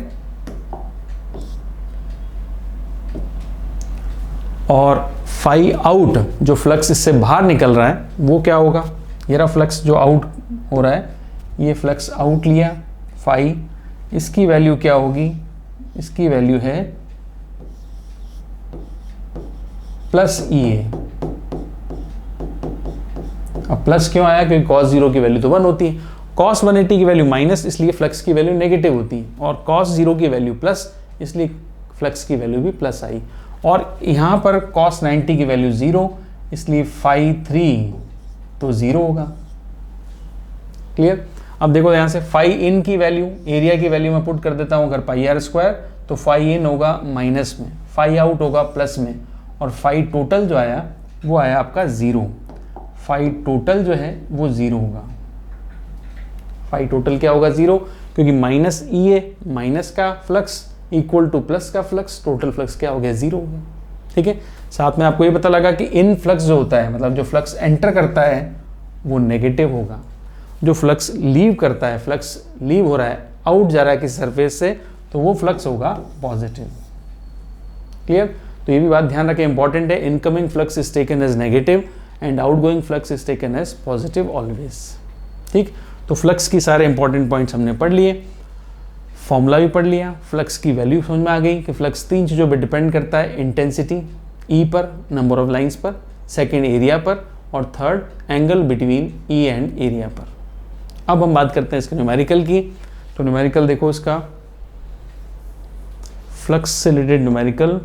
और फाई आउट जो फ्लक्स इससे बाहर निकल रहा है वो क्या होगा, ये रहा फ्लक्स जो आउट हो रहा है, ये फ्लक्स आउट लिया फाई, इसकी वैल्यू क्या होगी, इसकी वैल्यू है प्लस EA। अब प्लस क्यों आया, क्योंकि cos 0 की वैल्यू तो 1 होती है, cos 180 की वैल्यू माइनस, इसलिए फ्लक्स की वैल्यू नेगेटिव होती है, और cos 0 की वैल्यू प्लस, इसलिए फ्लक्स की वैल्यू भी प्लस आई। और यहाँ पर cos 90 की वैल्यू 0, इसलिए फाई 3 तो 0 होगा। क्लियर। अब देखो यहाँ से फाई इन की वैल्यू, एरिया की वैल्यू मैं पुट कर देता हूँ अगर पाई आर स्क्वायर, तो फाई इन होगा माइनस में, फाई आउट होगा प्लस में, और फाई टोटल जो आया वो आया आपका 0। फाई टोटल जो है वो 0 होगा। फाई टोटल क्या होगा, 0, क्योंकि माइनस EA माइनस का फ्लक्स इक्वल टू प्लस का फ्लक्स, टोटल फ्लक्स क्या हो गया, 0 हो गया। ठीक है, साथ में आपको ये पता लगा कि इन फ्लक्स जो होता है, मतलब जो फ्लक्स एंटर करता है वो नेगेटिव होगा, जो फ्लक्स लीव करता है, फ्लक्स लीव हो रहा है, आउट जा रहा है किसी सरफेस से, तो वो फ्लक्स होगा पॉजिटिव। क्लियर। तो ये भी बात ध्यान रखें, इंपॉर्टेंट है, incoming flux is taken as negative and outgoing flux is taken as positive always. ठीक, तो फ्लक्स की सारे इंपॉर्टेंट पॉइंट्स हमने पढ़ लिए, फॉर्मूला भी पढ़ लिया, फ्लक्स की वैल्यू समझ में आ गई कि फ्लक्स 3 चीज़ों पर डिपेंड करता है, इंटेंसिटी E पर, नंबर ऑफ लाइंस पर, सेकेंड एरिया पर, और third angle between E and area पर। अब हम बात करते हैं इसके न्यूमेरिकल की। तो न्यूमेरिकल देखो, इसका फ्लक्स से रिलेटेड न्यूमेरिकल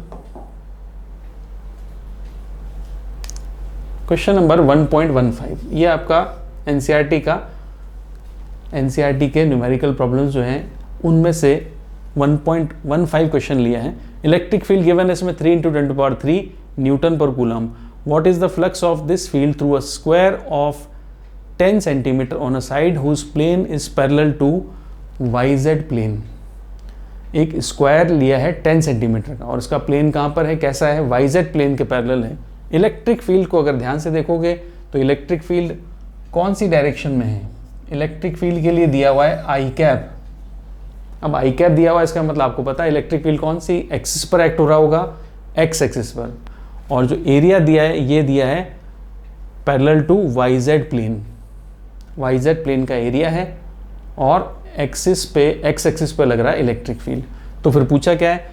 क्वेश्चन नंबर 1.15, ये आपका एनसीईआरटी के न्यूमेरिकल प्रॉब्लम्स जो हैं उनमें से 1.15 क्वेश्चन लिया है। इलेक्ट्रिक फील्ड गिवन है इसमें 3 × 10³ newton per coulomb. What is the flux of this field through a square of 10 centimetre on a side whose plane is parallel to YZ plane. एक square लिया है 10 सेंटीमीटर का, और इसका प्लेन कहाँ पर है, कैसा है, YZ प्लेन के पैरेलल है। इलेक्ट्रिक फील्ड को अगर ध्यान से देखोगे तो इलेक्ट्रिक फील्ड कौन सी डायरेक्शन में है, इलेक्ट्रिक फील्ड के लिए दिया हुआ है आई कैप। अब आई कैप दिया हुआ है, इसका मतलब आपको पता है इलेक्ट्रिक फील्ड कौन सी एक्सिस पर एक्ट हो रहा होगा, एक्स एक्सिस पर। और जो एरिया दिया है ये दिया है parallel to YZ plane, YZ plane का एरिया है, और एक्सिस पे, एक्स एक्सिस पे लग रहा है इलेक्ट्रिक फील्ड। तो फिर पूछा क्या है,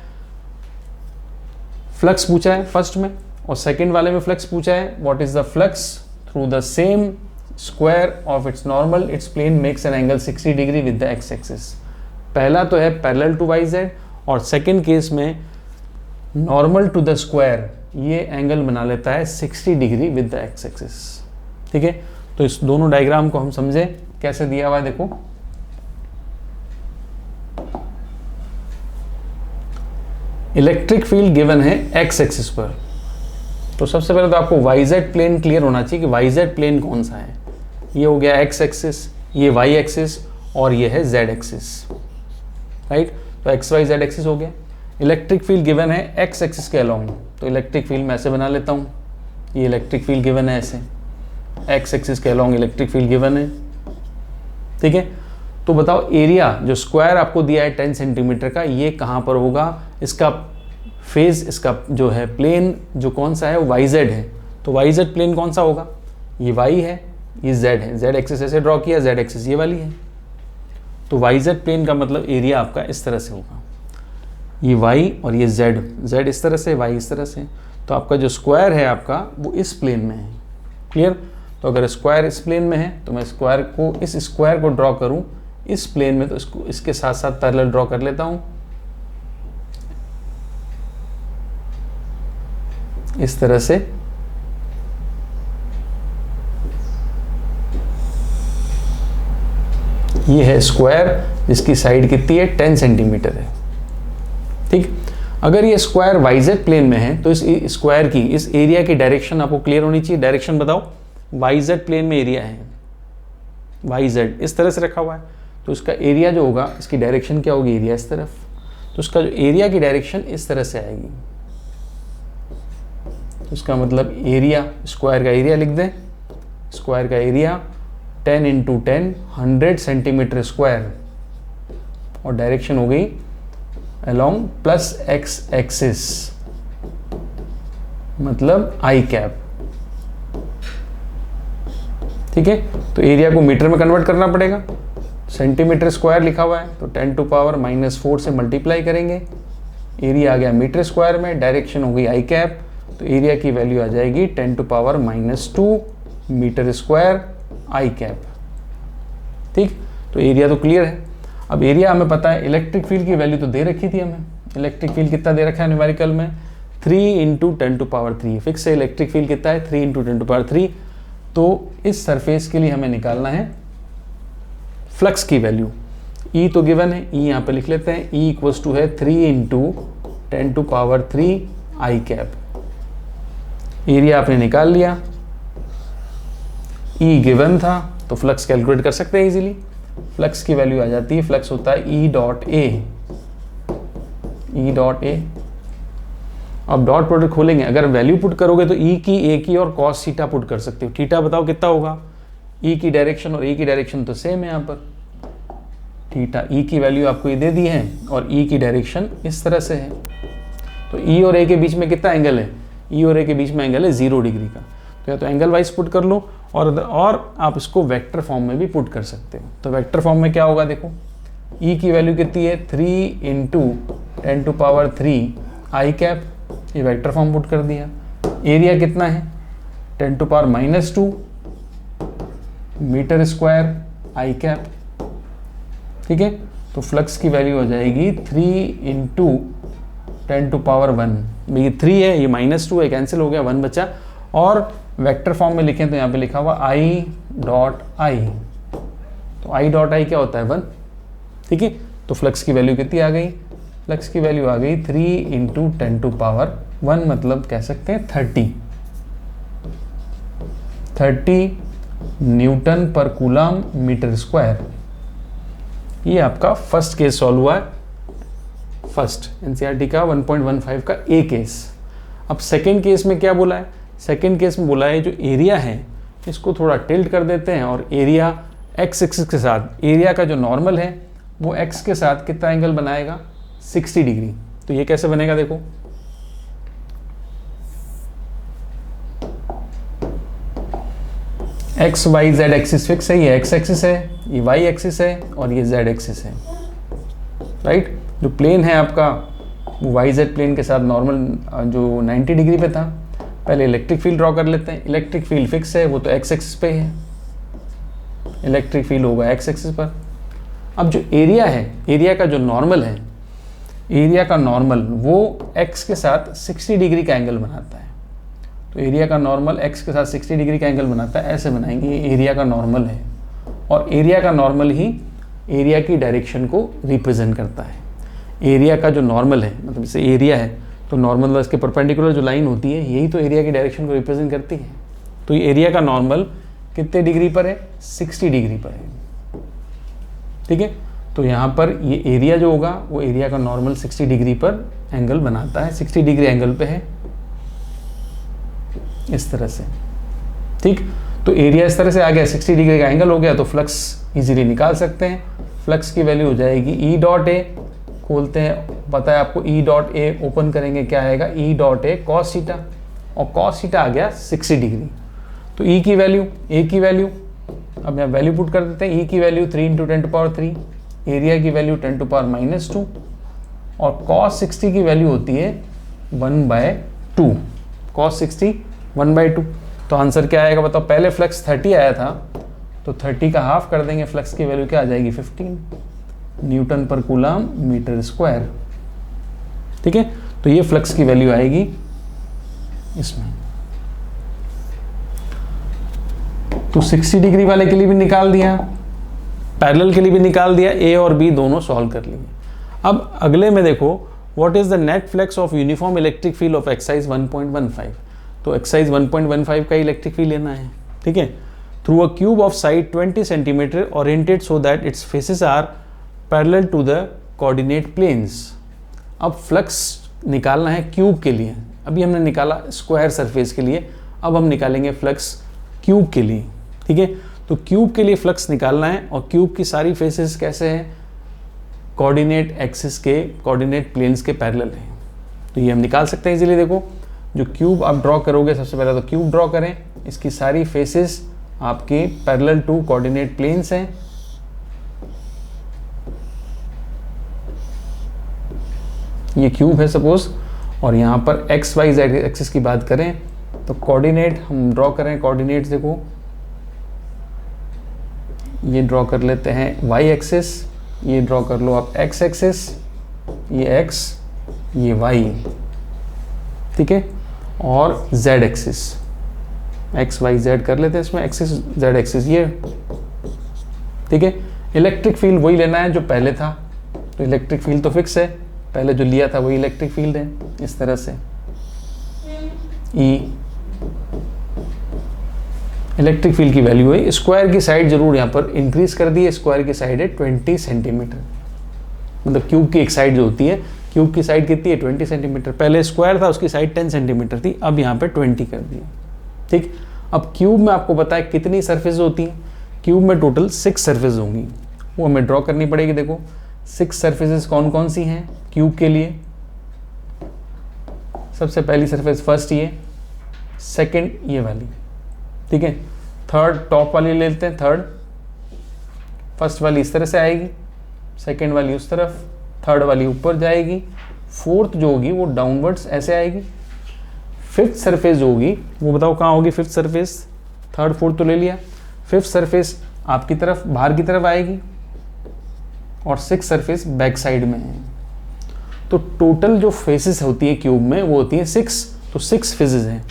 फ्लक्स पूछा है फर्स्ट में, और सेकंड वाले में फ्लक्स पूछा है what is the flux through the same square of its normal, its plane makes an angle 60 degree with the x axis. पहला तो है पैरेलल टू YZ, और सेकंड केस में नॉर्मल टू द स्क्वायर, ये angle बना लेता है 60 degree with the x axis. ठीक है, तो इस दोनों डायग्राम को हम समझे कैसे दिया हुआ है। देखो इलेक्ट्रिक फील्ड गिवन है एक्स एक्सिस पर, तो सबसे पहले तो आपको YZ प्लेन क्लियर होना चाहिए कि YZ प्लेन कौन सा है। ये हो गया एक्स एक्सिस, ये Y एक्सिस, और ये है Z एक्सिस, राइट। तो XYZ एक्सिस हो गया। इलेक्ट्रिक फील्ड गिवन है एक्स एक्सिस के अलोंग, तो इलेक्ट्रिक फील्ड मैं ऐसे बना लेता हूँ, ये इलेक्ट्रिक फील्ड गिवन है ऐसे, एक्स एक्सिस के अलॉन्ग इलेक्ट्रिक फील्ड गिवन है, ठीक है। तो बताओ एरिया जो स्क्वायर आपको दिया है 10 सेंटीमीटर का, ये कहाँ पर होगा, इसका फेज, इसका जो है प्लेन जो कौन सा है वो वाई जेड है, तो वाई जेड प्लेन कौन सा होगा, ये वाई है, ये जेड है, जेड एक्सिस ऐसे ड्रॉ किया, जेड एक्सिस ये वाली है, तो वाई जेड प्लेन का मतलब एरिया आपका इस तरह से होगा, ये वाई और ये जेड, जेड इस तरह से, वाई इस तरह से, तो आपका जो स्क्वायर है आपका वो इस प्लेन में है, क्लियर। तो अगर स्क्वायर इस प्लेन में है तो मैं स्क्वायर को, इस स्क्वायर को ड्रॉ करूं इस प्लेन में, तो इसको इसके साथ साथ पैरेलल ड्रॉ कर लेता हूं इस तरह से, ये है स्क्वायर जिसकी साइड कितनी है 10 सेंटीमीटर है, ठीक। अगर ये स्क्वायर वाईजेड प्लेन में है तो इस स्क्वायर की, इस एरिया की डायरेक्शन आपको क्लियर होनी चाहिए। डायरेक्शन बताओ, वाईजेड प्लेन में एरिया है, वाईजेड इस तरह से रखा हुआ है, तो इसका एरिया जो होगा, इसकी डायरेक्शन क्या होगी, एरिया इस तरफ, तो इसका जो एरिया की डायरेक्शन इस तरह से आएगी, तो इसका मतलब एरिया, स्क्वायर का एरिया लिख दें, स्क्वायर का एरिया 10 × 10 100 सेंटीमीटर स्क्वायर, और डायरेक्शन हो गई अलोंग प्लस एक्स एक्सिस, मतलब आई कैप, ठीक है। तो एरिया को मीटर में कन्वर्ट करना पड़ेगा, सेंटीमीटर स्क्वायर लिखा हुआ है तो 10⁻⁻4 से मल्टीप्लाई करेंगे, एरिया आ गया मीटर स्क्वायर में, डायरेक्शन हो गई आई कैप, तो एरिया की वैल्यू आ जाएगी 10⁻⁻2 मीटर स्क्वायर आई कैप, ठीक। तो एरिया तो क्लियर है। अब एरिया हमें पता है, इलेक्ट्रिक फील्ड की वैल्यू तो दे रखी थी हमें, इलेक्ट्रिक फील्ड कितना दे रखा है न्यूमेरिकल में, 3 × 10⁻3, फिक्स है इलेक्ट्रिक फील्ड कितना है 3 × 10⁻3। तो इस सरफेस के लिए हमें निकालना है फ्लक्स की वैल्यू, E तो गिवन है, E यहाँ पे लिख लेते हैं, E = है 3 × 10⁻3 आई कैप। एरिया आपने निकाल लिया, E गिवन था तो फ्लक्स कैलकुलेट कर सकते हैं इजीली, फ्लक्स की वैल्यू आ जाती है, फ्लक्स होता है E.A, E.A। अब डॉट प्रोडक्ट खोलेंगे, अगर वैल्यू पुट करोगे तो E की, A की और cos थीटा पुट कर सकते हो। थीटा बताओ कितना होगा, E की डायरेक्शन और A की डायरेक्शन तो सेम है यहाँ पर, थीटा E की वैल्यू आपको ये दे दी है और E की डायरेक्शन इस तरह से है, तो E और A के बीच में कितना एंगल है, E और A के बीच में एंगल है 0 डिग्री का, तो या तो एंगल वाइज पुट कर लो और आप इसको वेक्टर फॉर्म में भी पुट कर सकते हो। तो वेक्टर फॉर्म में क्या होगा, देखो E की वैल्यू कितनी है 3 × 10⁻3 आई कैप, ये वेक्टर फॉर्म पुट कर दिया। एरिया कितना है 10⁻⁻2 मीटर स्क्वायर आई कैप, ठीक है। तो फ्लक्स की वैल्यू हो जाएगी 3 × 10⁻1, ये 3 है, ये -2 है, कैंसिल हो गया, 1 बचा, और वेक्टर फॉर्म में लिखें तो यहाँ पे लिखा हुआ I.I, तो I.I क्या होता है 1, ठीक है। तो फ्लक्स की वैल्यू कितनी आ गई, फ्लक्स की वैल्यू आ गई 3 × 10⁻1, मतलब कह सकते हैं 30 Newton per coulomb metre square. ये आपका फर्स्ट केस सॉल्व हुआ है, फर्स्ट एनसीईआरटी का 1.15 का ए केस। अब सेकेंड केस में क्या बोला है, सेकेंड केस में बोला है जो एरिया है इसको थोड़ा टिल्ट कर देते हैं, और एरिया एक्स एक्सिस के साथ, एरिया का जो नॉर्मल है वो एक्स के साथ कितना एंगल बनाएगा 60 डिग्री। तो ये कैसे बनेगा, देखो x y z axis fix है, ये एक्स एक्सिस है, ये वाई एक्सिस है और ये जेड एक्सिस है, राइट। जो प्लेन है आपका वो वाई जेड प्लेन के साथ नॉर्मल जो 90 डिग्री पे था। पहले इलेक्ट्रिक फील्ड ड्रॉ कर लेते हैं, इलेक्ट्रिक फील्ड फिक्स है, वो तो एक्स एक्सिस पे है, इलेक्ट्रिक फील्ड होगा एक्स एक्सिस पर। अब जो एरिया है, एरिया का जो नॉर्मल है, एरिया का नॉर्मल वो एक्स के साथ 60 डिग्री का एंगल बनाता है। तो एरिया का नॉर्मल एक्स के साथ 60 डिग्री का एंगल बनाता है, ऐसे बनाएंगे, ये एरिया का नॉर्मल है, और एरिया का नॉर्मल ही एरिया की डायरेक्शन को रिप्रेजेंट करता है। एरिया का जो नॉर्मल है, मतलब जैसे एरिया है तो नॉर्मल इसके परपेंडिकुलर जो लाइन होती है यही तो एरिया की डायरेक्शन को रिप्रेजेंट करती है। तो ये एरिया का नॉर्मल कितने डिग्री पर है, 60 डिग्री पर है, ठीक है। तो यहाँ पर ये एरिया जो होगा वो एरिया का नॉर्मल 60 डिग्री पर एंगल बनाता है, 60 डिग्री एंगल पे है इस तरह से, ठीक। तो एरिया इस तरह से आ गया, 60 डिग्री का एंगल हो गया, तो फ्लक्स इजीली निकाल सकते हैं। फ्लक्स की वैल्यू हो जाएगी ई डॉट ए, खोलते हैं, पता है आपको ई डॉट ए, ओपन करेंगे क्या आएगा, ई डॉट ए कॉस थीटा, और कॉस थीटा आ गया 60 डिग्री। तो ई की वैल्यू, ए की वैल्यू, अब यहाँ वैल्यू पुट कर देते हैं। ई की वैल्यू 3 × 10⁻3, एरिया की वैल्यू 10⁻⁻2, और कॉस 60 की वैल्यू होती है 1/2, कॉस 60 1/2। तो आंसर क्या आएगा बताओ, पहले फ्लक्स 30 आया था, तो 30 का हाफ कर देंगे, फ्लक्स की वैल्यू क्या आ जाएगी 15 Newton per coulomb metre square. ठीक है, तो ये फ्लक्स की वैल्यू आएगी इसमें। तो 60 डिग्री वाले के लिए भी निकाल दिया, पैरेलल के लिए भी निकाल दिया, ए और बी दोनों सॉल्व कर लिए। अब अगले में देखो, what is the net flux of uniform electric field of exercise 1.15। तो एक्सरसाइज 1.15 का इलेक्ट्रिक फील्ड लेना है। ठीक है, through a cube of side 20 centimetre oriented so that its faces are parallel to the coordinate planes. अब flux निकालना है cube के लिए, अभी हमने निकाला स्क्वायर सरफेस के लिए, अब हम निकालेंगे फ्लक्स क्यूब के लिए। ठीक है, तो क्यूब के लिए फ्लक्स निकालना है, और क्यूब की सारी फेसेस कैसे हैं, कोऑर्डिनेट एक्सिस के, कोऑर्डिनेट प्लेन्स के पैरेलल हैं। तो ये हम निकाल सकते हैं इजीली। देखो, जो क्यूब आप ड्रॉ करोगे, सबसे पहले तो क्यूब ड्रॉ करें, इसकी सारी फेसेस आपके पैरेलल टू कोऑर्डिनेट प्लेन्स हैं। ये क्यूब है सपोज, और यहाँ पर एक्स वाई जेड एक्सिस की बात करें तो कोऑर्डिनेट हम ड्रॉ करें, कोऑर्डिनेट्स देखो, ये ड्रॉ कर लेते हैं वाई एक्सिस, ये ड्रॉ कर लो आप एक्स एक्सिस, ये एक्स, ये वाई, ठीक है, और z axis, x y z कर लेते हैं इसमें, एक्सिस जेड एक्सिस ये। ठीक है, इलेक्ट्रिक फील्ड वही लेना है जो पहले था, तो इलेक्ट्रिक फील्ड तो फिक्स है, पहले जो लिया था वही इलेक्ट्रिक फील्ड है, इस तरह से। ई इलेक्ट्रिक फील्ड की वैल्यू है, स्क्वायर की साइड जरूर यहाँ पर इंक्रीज कर दी है, स्क्वायर की साइड है 20 सेंटीमीटर, मतलब क्यूब की एक साइड जो होती है, क्यूब की साइड कितनी है 20 सेंटीमीटर, पहले स्क्वायर था उसकी साइड 10 सेंटीमीटर थी, अब यहाँ पे 20 कर दिया। ठीक, अब क्यूब में आपको पता है कितनी सरफेस होती है, क्यूब में टोटल 6 सरफेस होंगी, वो हमें ड्रॉ करनी पड़ेगी। देखो 6 सरफेसेस कौन कौन सी हैं क्यूब के लिए, सबसे पहली सरफेस फर्स्ट ये, सेकंड ये वाली, ठीक है, थर्ड टॉप वाली ले लेते हैं, थर्ड, फर्स्ट वाली इस तरह से आएगी, सेकंड वाली उस तरफ, थर्ड वाली ऊपर जाएगी, फोर्थ जो होगी वो डाउनवर्ड्स ऐसे आएगी, फिफ्थ सरफेस जो होगी वो बताओ कहाँ होगी, फिफ्थ सरफेस, थर्ड फोर्थ तो ले लिया, फिफ्थ सरफेस आपकी तरफ बाहर की तरफ आएगी, और सिक्स सरफेस बैक साइड में है। तो टोटल जो फेसेस होती है क्यूब में वो होती है 6, तो 6 फेसेस हैं।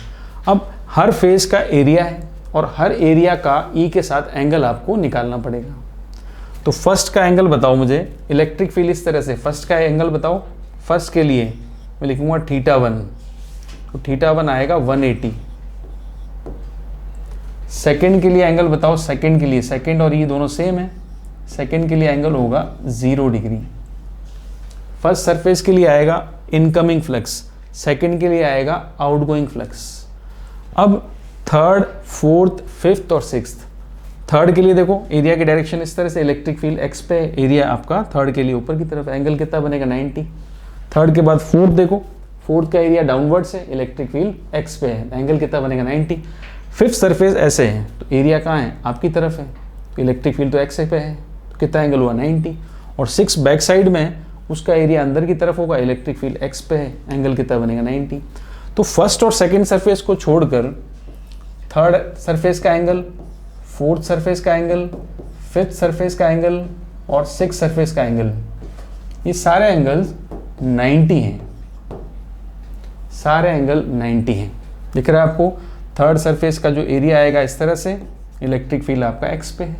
अब हर फेस का एरिया है, और हर एरिया का ई के साथ एंगल आपको निकालना पड़ेगा। तो फर्स्ट का एंगल बताओ मुझे, इलेक्ट्रिक फील्ड इस तरह से, फर्स्ट का एंगल बताओ, फर्स्ट के लिए मैं लिखूंगा θ1, तो θ1 आएगा 180। सेकंड के लिए एंगल बताओ, सेकंड के लिए, सेकंड और ये दोनों सेम है, सेकंड के लिए एंगल होगा 0 डिग्री। फर्स्ट सरफेस के लिए आएगा इनकमिंग फ्लक्स, सेकंड के लिए आएगा आउटगोइंग फ्लक्स। अब थर्ड, फोर्थ, फिफ्थ और सिक्स्थ, थर्ड के लिए देखो एरिया की डायरेक्शन इस तरह से, इलेक्ट्रिक फील्ड एक्स पे, एरिया आपका थर्ड के लिए ऊपर की तरफ, एंगल कितना बनेगा 90। थर्ड के बाद फोर्थ देखो, फोर्थ का एरिया डाउनवर्ड्स है, इलेक्ट्रिक फील्ड एक्स पे है, एंगल कितना बनेगा 90। फिफ्थ सरफेस ऐसे है, तो एरिया कहाँ है आपकी तरफ है, तो इलेक्ट्रिक फील्ड तो एक्स पे है, तो कितना एंगल हुआ 90। और सिक्स बैक साइड में है, उसका एरिया अंदर की तरफ होगा, इलेक्ट्रिक फील्ड एक्स पे है, एंगल कितना बनेगा 90। तो फर्स्ट और सेकंड सरफेस को छोड़कर थर्ड सरफेस का एंगल, फोर्थ सरफेस का एंगल, फिफ्थ सरफेस का एंगल और सिक्स सरफेस का एंगल, ये सारे एंगल्स 90 हैं, सारे एंगल 90 हैं। दिख रहा है आपको, थर्ड सरफेस का जो एरिया आएगा इस तरह से, इलेक्ट्रिक फील्ड आपका एक्स पे है,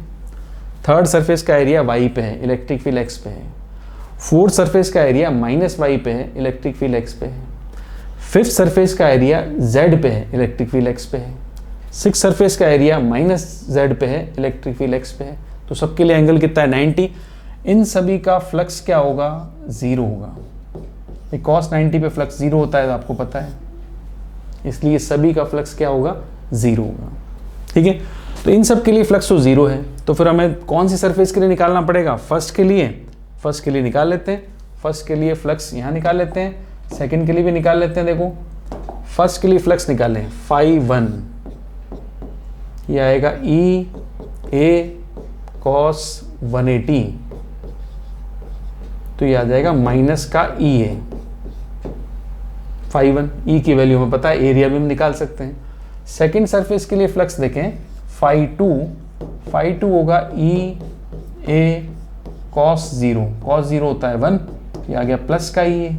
थर्ड सरफेस का एरिया वाई पे है, इलेक्ट्रिक फील्ड एक्स पे है, फोर्थ सरफेस का एरिया -y पे है, इलेक्ट्रिक फील्ड एक्स पे है, फिफ्थ सरफेस का एरिया z पे है, इलेक्ट्रिक फील्ड एक्स पे है, सिक्स सरफेस का एरिया -z पे है, इलेक्ट्रिक फील्ड एक्स पे है। तो सबके लिए एंगल कितना है 90। इन सभी का फ्लक्स क्या होगा 0 होगा, cos 90 पे फ्लक्स 0 होता है, तो आपको पता है, इसलिए सभी का फ्लक्स क्या होगा 0 होगा। ठीक है, तो इन सब के लिए फ्लक्स तो ज़ीरो है, तो फिर हमें कौन सी सरफेस के लिए निकालना पड़ेगा? फर्स्ट के लिए निकाल लेते हैं। फर्स्ट के लिए फ्लक्स यहाँ निकाल लेते हैं, सेकंड के लिए भी निकाल लेते हैं। देखो फर्स्ट के लिए फ्लक्स निकालें, φ1 ये आएगा ई ए cos 180, तो ये आ जाएगा माइनस का ई ए φ1। ई की वैल्यू हमें पता है, एरिया भी हम निकाल सकते हैं। सेकंड सरफेस के लिए फ्लक्स देखें, φ2 होगा ई ए cos 0 होता है 1, ये आ गया प्लस का ई ए।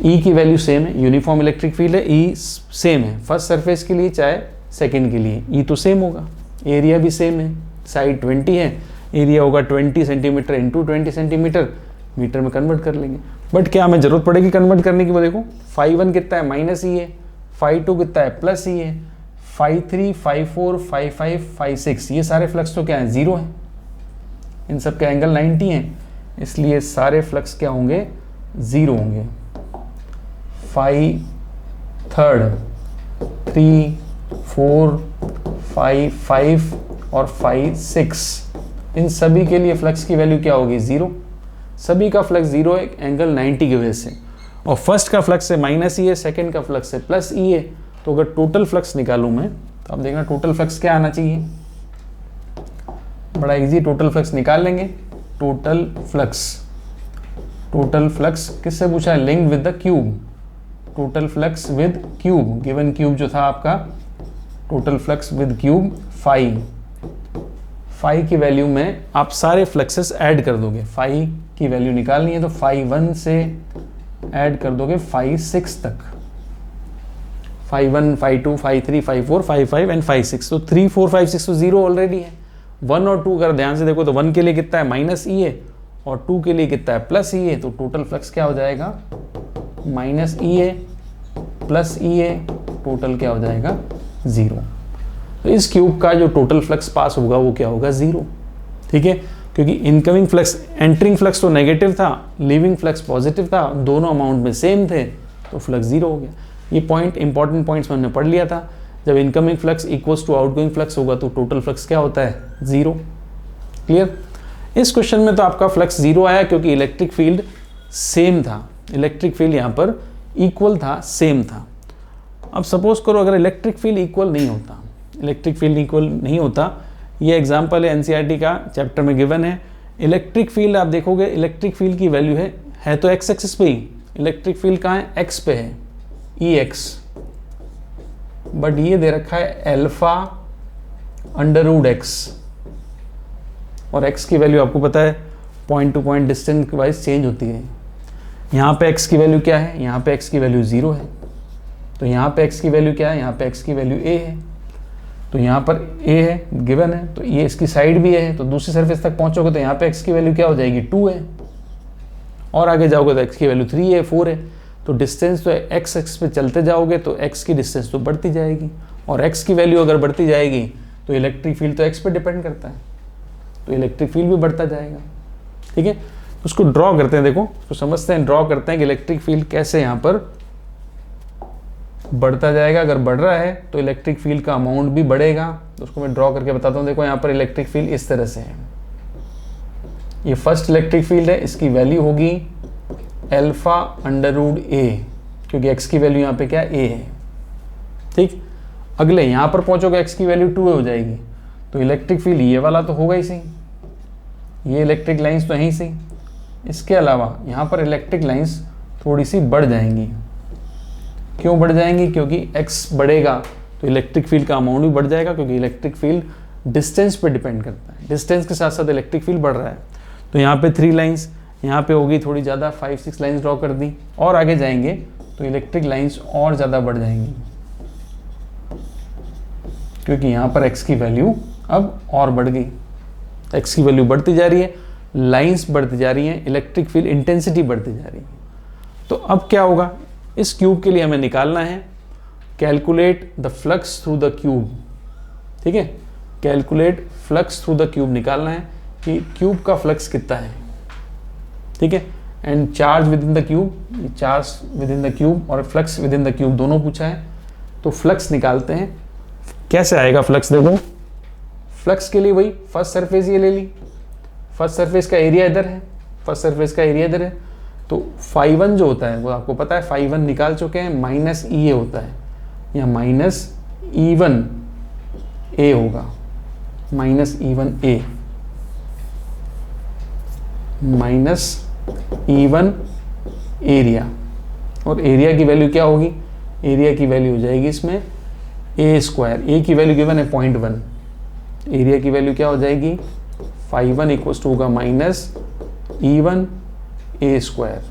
ई की वैल्यू सेम है, यूनिफॉर्म इलेक्ट्रिक फील्ड है, ई सेम है फर्स्ट सरफेस के लिए चाहे सेकंड के लिए, ई तो सेम होगा। एरिया भी सेम है, साइड 20 है, एरिया होगा 20 सेंटीमीटर इंटू 20 सेंटीमीटर, मीटर में कन्वर्ट कर लेंगे। बट क्या हमें जरूरत पड़ेगी कन्वर्ट करने की? वो देखो φ1 कितना है, माइनस ई है, φ2 कितना है, प्लस ई है, φ3 φ4 φ5 φ6 ये सारे फ्लक्स तो क्या है, ज़ीरो है। इन सब के एंगल 90 हैं, इसलिए सारे फ्लक्स क्या होंगे, ज़ीरो होंगे। φ3 3 4 5 और φ6 इन सभी के लिए फ्लक्स की वैल्यू क्या होगी, ज़ीरो। सभी का फ्लक्स ज़ीरो है एंगल 90 की वजह से, और फर्स्ट का फ्लक्स है माइनस ई है, सेकेंड का फ्लक्स है प्लस ई है। तो अगर टोटल फ्लक्स निकालूं मैं, तो आप देखना टोटल फ्लक्स क्या आना चाहिए, बड़ा इजी, टोटल फ्लक्स निकाल लेंगे। टोटल फ्लक्स किससे पूछा है, link with the cube. Total flux with cube, given cube जो था आपका, total flux with cube phi की वैल्यू में आप सारे फ्लक्सेस ऐड कर दोगे। फाई की वैल्यू निकालनी है तो φ1 से ऐड कर दोगे φ6 तक, φ1 φ2 φ3 φ4 φ5 एंड φ6। तो 3 4 5 6 तो जीरो ऑलरेडी है। 1 और 2 अगर ध्यान से देखो तो 1 के लिए कितना है, माइनस ई है, और 2 के लिए कितना है, प्लस ई है। तो टोटल फ्लक्स क्या हो जाएगा, माइनस ई है प्लस ई है, टोटल क्या हो जाएगा, ज़ीरो। तो इस क्यूब का जो टोटल फ्लक्स पास होगा वो क्या होगा, ज़ीरो। ठीक है, क्योंकि इनकमिंग फ्लक्स, एंटरिंग फ्लक्स तो नेगेटिव था, लीविंग फ्लक्स पॉजिटिव था, दोनों अमाउंट में सेम थे, तो फ्लक्स ज़ीरो हो गया। ये पॉइंट इंपॉर्टेंट पॉइंट्स हमने पढ़ लिया था। जब incoming flux equals to outgoing flux होगा तो टोटल फ्लक्स क्या होता है, ज़ीरो। क्लियर। इस क्वेश्चन में तो आपका फ्लक्स ज़ीरो आया क्योंकि इलेक्ट्रिक फील्ड सेम था, इलेक्ट्रिक फील्ड यहाँ पर इक्वल था, सेम था। अब सपोज करो अगर इलेक्ट्रिक फील्ड इक्वल नहीं होता, ये एग्जाम्पल है एनसीईआरटी का, चैप्टर में गिवन है। इलेक्ट्रिक फील्ड आप देखोगे, इलेक्ट्रिक फील्ड की वैल्यू है तो एक्स एक्सिस पे ही, इलेक्ट्रिक फील्ड कहाँ है, एक्स पे है, ई एक्स, बट ये दे रखा है अल्फा √x, और x की वैल्यू आपको पता है पॉइंट टू पॉइंट डिस्टेंस के वाइज चेंज होती है। यहाँ पे x की वैल्यू क्या है, यहाँ पे x की वैल्यू 0 है, तो यहाँ पे x की वैल्यू क्या है, यहाँ पे x की वैल्यू a है, तो यहाँ पर a है, गिवन है, तो ये इसकी साइड भी है, तो दूसरी सरफेस तक पहुँचोगे तो यहाँ पे x की वैल्यू क्या हो जाएगी, 2 है, और आगे जाओगे तो x की वैल्यू 3 है, 4 है। तो डिस्टेंस तो x एक्स पे चलते जाओगे तो x की डिस्टेंस तो बढ़ती जाएगी, और x की वैल्यू अगर बढ़ती जाएगी तो इलेक्ट्रिक फील्ड तो x पे डिपेंड करता है, तो इलेक्ट्रिक फील्ड भी बढ़ता जाएगा। ठीक है, तो उसको ड्रॉ करते हैं, देखो तो समझते हैं, ड्रॉ करते हैं कि इलेक्ट्रिक फील्ड कैसे यहाँ पर बढ़ता जाएगा। अगर बढ़ रहा है तो इलेक्ट्रिक फील्ड का अमाउंट भी बढ़ेगा, तो उसको मैं ड्रॉ करके बताता हूँ। देखो यहाँ पर इलेक्ट्रिक फील्ड इस तरह से है, ये फर्स्ट इलेक्ट्रिक फील्ड है, इसकी वैल्यू होगी अल्फा √a, क्योंकि x की वैल्यू यहाँ पे क्या a है। ठीक, अगले यहाँ पर पहुँचोगे x की वैल्यू 2 हो जाएगी, तो इलेक्ट्रिक फील्ड ये वाला तो होगा ही सही, ये इलेक्ट्रिक लाइंस तो यहीं सही। इसके अलावा यहाँ पर इलेक्ट्रिक लाइंस थोड़ी सी बढ़ जाएंगी। क्यों बढ़ जाएंगी, क्योंकि x बढ़ेगा तो इलेक्ट्रिक फील्ड का अमाउंट भी बढ़ जाएगा, क्योंकि इलेक्ट्रिक फील्ड डिस्टेंस पे डिपेंड करता है, डिस्टेंस के साथ साथ इलेक्ट्रिक फील्ड बढ़ रहा है। तो यहाँ पे 3 लाइंस, यहाँ पे होगी थोड़ी ज़्यादा, 5-6 लाइंस ड्रॉ कर दी, और आगे जाएंगे तो इलेक्ट्रिक लाइंस और ज़्यादा बढ़ जाएंगी, क्योंकि यहाँ पर x की वैल्यू अब और बढ़ गई, x की वैल्यू बढ़ती जा रही है, लाइंस बढ़ती जा रही हैं, इलेक्ट्रिक फील्ड इंटेंसिटी बढ़ती जा रही है। तो अब क्या होगा, इस क्यूब के लिए हमें निकालना है, calculate the flux through the cube. ठीक है, calculate flux through the cube निकालना है कि क्यूब का फ्लक्स कितना है। ठीक है, and charge within the cube, charge within the cube और flux within the cube दोनों पूछा है, तो फ्लक्स निकालते हैं। कैसे आएगा फ्लक्स? देखो फ्लक्स के लिए वही फर्स्ट सरफेस ये ले ली, फर्स्ट सरफेस का एरिया इधर है, फर्स्ट सरफेस का एरिया इधर है, तो φ1 जो होता है वो आपको पता है, φ1 निकाल चुके हैं, माइनस ई ए होता है, या माइनस E1 ए होगा, माइनस E1 ए, माइनस E1 एरिया, और एरिया की वैल्यू क्या होगी? एरिया की वैल्यू हो जाएगी इसमें ए स्क्वायर, ए की वैल्यू गिवन है 0.1, एरिया की वैल्यू क्या हो जाएगी? φ1 इक्वल टू होगा माइनस E1 ए स्क्वायर,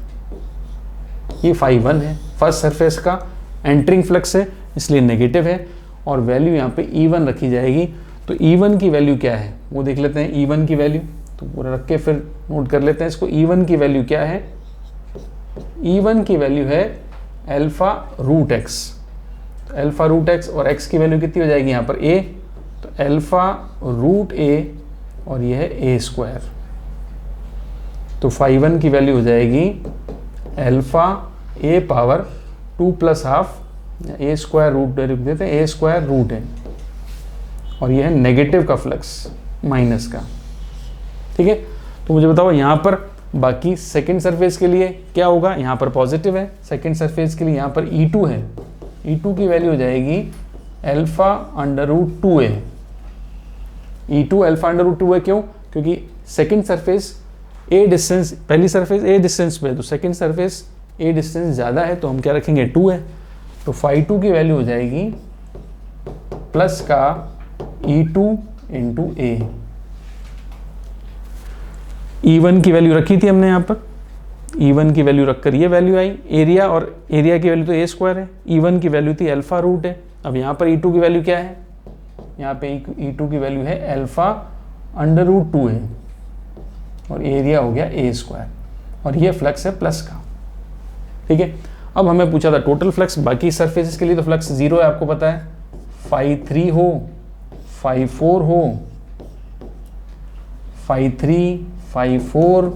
ये φ1 है, फर्स्ट सरफेस का एंटरिंग फ्लक्स है इसलिए नेगेटिव है, और वैल्यू यहाँ पे E1 रखी जाएगी। तो E1 की वैल्यू क्या है वो देख लेते हैं, E1 की वैल्यू तो पूरा रख के फिर नोट कर लेते हैं इसको। E1 की वैल्यू क्या है? E1 की वैल्यू है alpha root x, alpha root x, और x की वैल्यू कितनी हो जाएगी यहाँ पर? a, तो अल्फा रूट a, और ये है a स्क्वायर, तो φ1 की वैल्यू हो जाएगी alpha a power 2 plus half, a square root लिख देते हैं, a स्क्वायर रूट है, और ये है नेगेटिव का फ्लक्स, माइनस का। ठीक है, तो मुझे बताओ यहाँ पर बाकी सेकंड सरफेस के लिए क्या होगा? यहाँ पर पॉजिटिव है, सेकंड सरफेस के लिए यहाँ पर E2 है, E2 की वैल्यू हो जाएगी alpha under root 2a, E2 alpha under root 2a, क्यों? क्योंकि सेकंड सरफेस a डिस्टेंस, पहली सरफेस a डिस्टेंस पे है, तो सेकंड सरफेस a डिस्टेंस ज़्यादा है, तो हम क्या रखेंगे? 2 है, तो φ2 की वैल्यू हो जाएगी प्लस का E2 इंटू ए। E1 की वैल्यू रखी थी हमने यहाँ पर, E1 की वैल्यू रखकर ये वैल्यू आई, एरिया, और एरिया की वैल्यू तो a स्क्वायर है, E1 की वैल्यू थी अल्फा रूट है। अब यहाँ पर E2 की वैल्यू क्या है? यहाँ पे E2 की वैल्यू है अल्फा अंडर रूट 2 है, और एरिया हो गया a स्क्वायर, और ये फ्लक्स है प्लस का। ठीक है, अब हमें पूछा था टोटल फ्लक्स, बाकी सरफेसेस के लिए तो फ्लक्स 0 है, आपको पता है, φ3 हो, φ4 हो, φ3, φ4,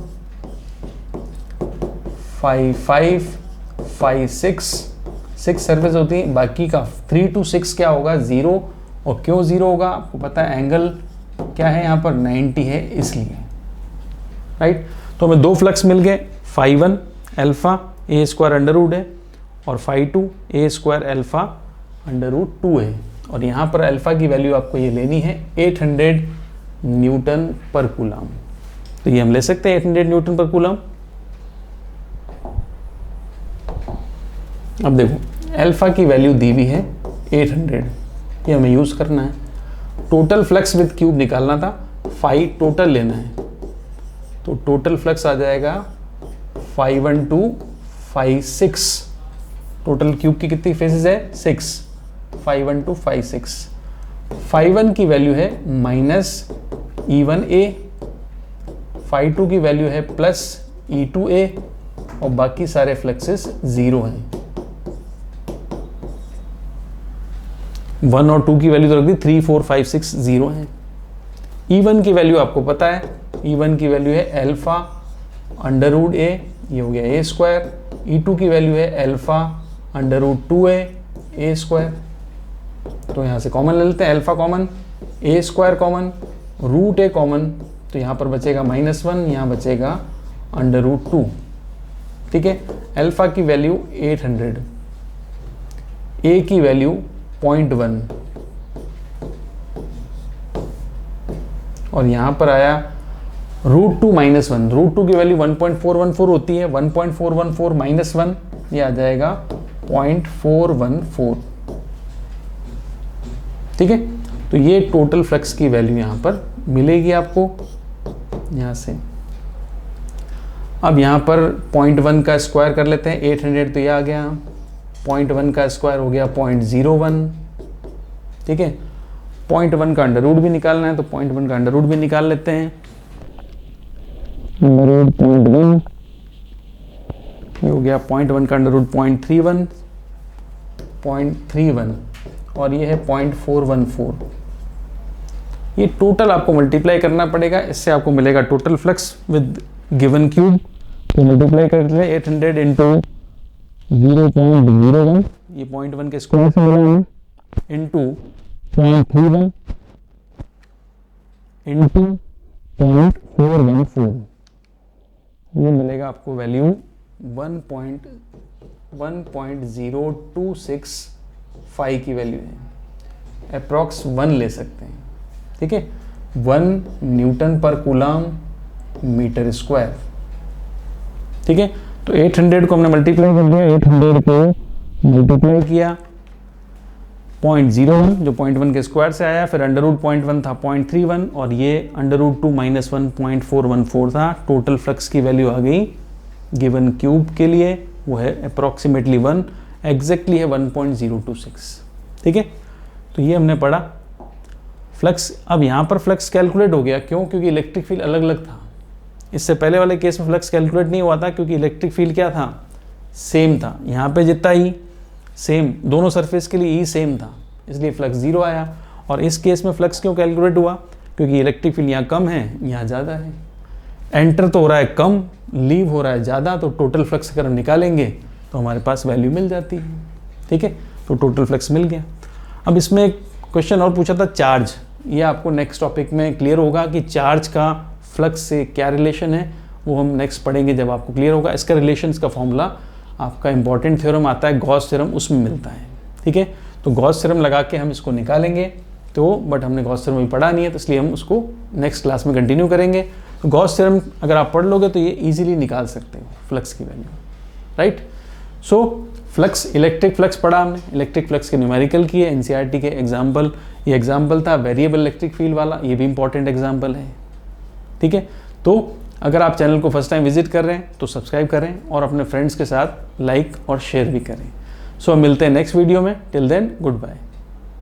φ5, φ6, 6 सरफेस होती है, बाकी का 3 to 6 क्या होगा? 0, और क्यों 0 होगा? आपको पता है एंगल क्या है यहाँ पर? 90 है इसलिए, राइट। तो हमें दो फ्लक्स मिल गए, φ1 alpha a square under root है, और φ2 a square alpha under root 2 है, और यहाँ पर अल्फा की वैल्यू आपको ये लेनी है 800 न्यूटन पर कूलम, तो ये हम ले सकते हैं 800 न्यूटन पर कूलम। अब देखो अल्फा की वैल्यू दी हुई है 800, ये हमें यूज करना है, टोटल फ्लक्स विद क्यूब निकालना था, फाई टोटल लेना है, तो टोटल फ्लक्स आ जाएगा φ1 to φ6, टोटल क्यूब की कितनी फेसेस है? 6, φ1 to φ6, φ1 की वैल्यू है माइनस E1a, φ2 की वैल्यू है प्लस E2a, और बाकी सारे फ्लक्सेस 0 हैं। 1 और 2 की वैल्यू तो रख दी, 3, 4, 5, 6 0 हैं। E1 की वैल्यू आपको पता है, E1 की वैल्यू है अल्फा अंडर रूट a, ये हो गया a स्क्वायर, E2 की वैल्यू है alpha under root 2a square, तो यहाँ से कॉमन ले लेते हैं, alpha common, a square common, root a common, तो यहाँ पर बचेगा -1, यहाँ बचेगा अंडर रूट 2। ठीक है, अल्फा की वैल्यू 800, a की वैल्यू 0.1, और यहाँ पर आया रूट 2 -1, रूट 2 की वैल्यू 1.414 होती है, 1.414 -1, ये आ जाएगा 0.414। ठीक है, तो ये टोटल फ्लक्स की वैल्यू यहाँ पर मिलेगी आपको यहाँ से। अब यहाँ पर 0.1 का स्क्वायर कर लेते हैं, 800 तो ये आ गया, 0.1 का स्क्वायर हो गया 0.01। ठीक है, 0.1 का अंडर रूट भी निकालना है, तो 0.1 का अंडर रूट भी निकाल लेते हैं, अंडर रूट 0.1, ये हो गया 0.1 का अंडर रूट 0.31, और ये है 0.414। ये टोटल आपको मल्टीप्लाई करना पड़ेगा, इससे आपको मिलेगा total flux with given cube, तो मल्टीप्लाई कर ले 800 इंटू 0.01, ये 0.1 के स्क्वायर से मिला है, इंटू 0.31 इंटू 0.414, ये मिलेगा आपको वैल्यू 1.0265 की वैल्यू है, अप्रॉक्स 1 ले सकते हैं, ठीक है, 1 Newton per coulomb metre square, ठीक है। तो 800 को हमने मल्टीप्लाई कर दिया, 800 को मल्टीप्लाई किया 0.01 जो 0.1 के स्क्वायर से आया, फिर अंडर रूट 0.1 था 0.31 और ये अंडर रूट 2 माइनस 1.414 था। टोटल फ्लक्स की वैल्यू आ गई गिवन क्यूब के लिए, वो है अप्रॉक्सीमेटली 1, एग्जैक्टली है 1.026, ठीक है। तो ये हमने पढ़ा फ्लक्स। अब यहाँ पर फ्लक्स कैलकुलेट हो गया, क्यों? क्योंकि इलेक्ट्रिक फील्ड अलग अलग था। इससे पहले वाले केस में फ्लक्स कैलकुलेट नहीं हुआ था क्योंकि इलेक्ट्रिक फील्ड क्या था, सेम था। यहाँ पे जितना ही सेम, दोनों सरफेस के लिए ई सेम था, इसलिए फ्लक्स 0 आया। और इस केस में फ्लक्स क्यों कैलकुलेट हुआ? क्योंकि इलेक्ट्रिक फील्ड यहाँ कम है, यहाँ ज़्यादा है। एंटर तो हो रहा है कम, लीव हो रहा है ज़्यादा, तो टोटल फ्लक्स अगर हम निकालेंगे तो हमारे पास वैल्यू मिल जाती है, ठीक है। तो टोटल फ्लक्स मिल गया। अब इसमें एक क्वेश्चन और पूछा था, चार्ज। ये आपको नेक्स्ट टॉपिक में क्लियर होगा कि चार्ज का फ्लक्स से क्या रिलेशन है, वो हम नेक्स्ट पढ़ेंगे जब आपको क्लियर होगा। इसका रिलेशंस का फॉर्मूला आपका इंपॉर्टेंट थ्योरम आता है, गॉस थ्योरम, उसमें मिलता है, ठीक है। तो गॉस थ्योरम लगा के हम इसको निकालेंगे, तो बट हमने गॉस थ्योरम भी पढ़ा नहीं है, तो इसलिए हम उसको नेक्स्ट क्लास में कंटिन्यू करेंगे। तो गॉस थ्योरम अगर आप पढ़ लोगे तो ये ईजिली निकाल सकते हो फ्लक्स की value, right. So flux, electric flux पढ़ा हमने, इलेक्ट्रिक फ्लक्स के न्यूमेरिकल किए, एनसीईआरटी के एग्जाम्पल। ये एग्जाम्पल था वेरिएबल इलेक्ट्रिक फील्ड वाला, ये भी इंपॉर्टेंट एग्जाम्पल है, ठीक है। तो अगर आप चैनल को फर्स्ट टाइम विजिट कर रहे हैं तो सब्सक्राइब करें और अपने फ्रेंड्स के साथ लाइक और शेयर भी करें। सो मिलते हैं नेक्स्ट वीडियो में। Till then, good bye.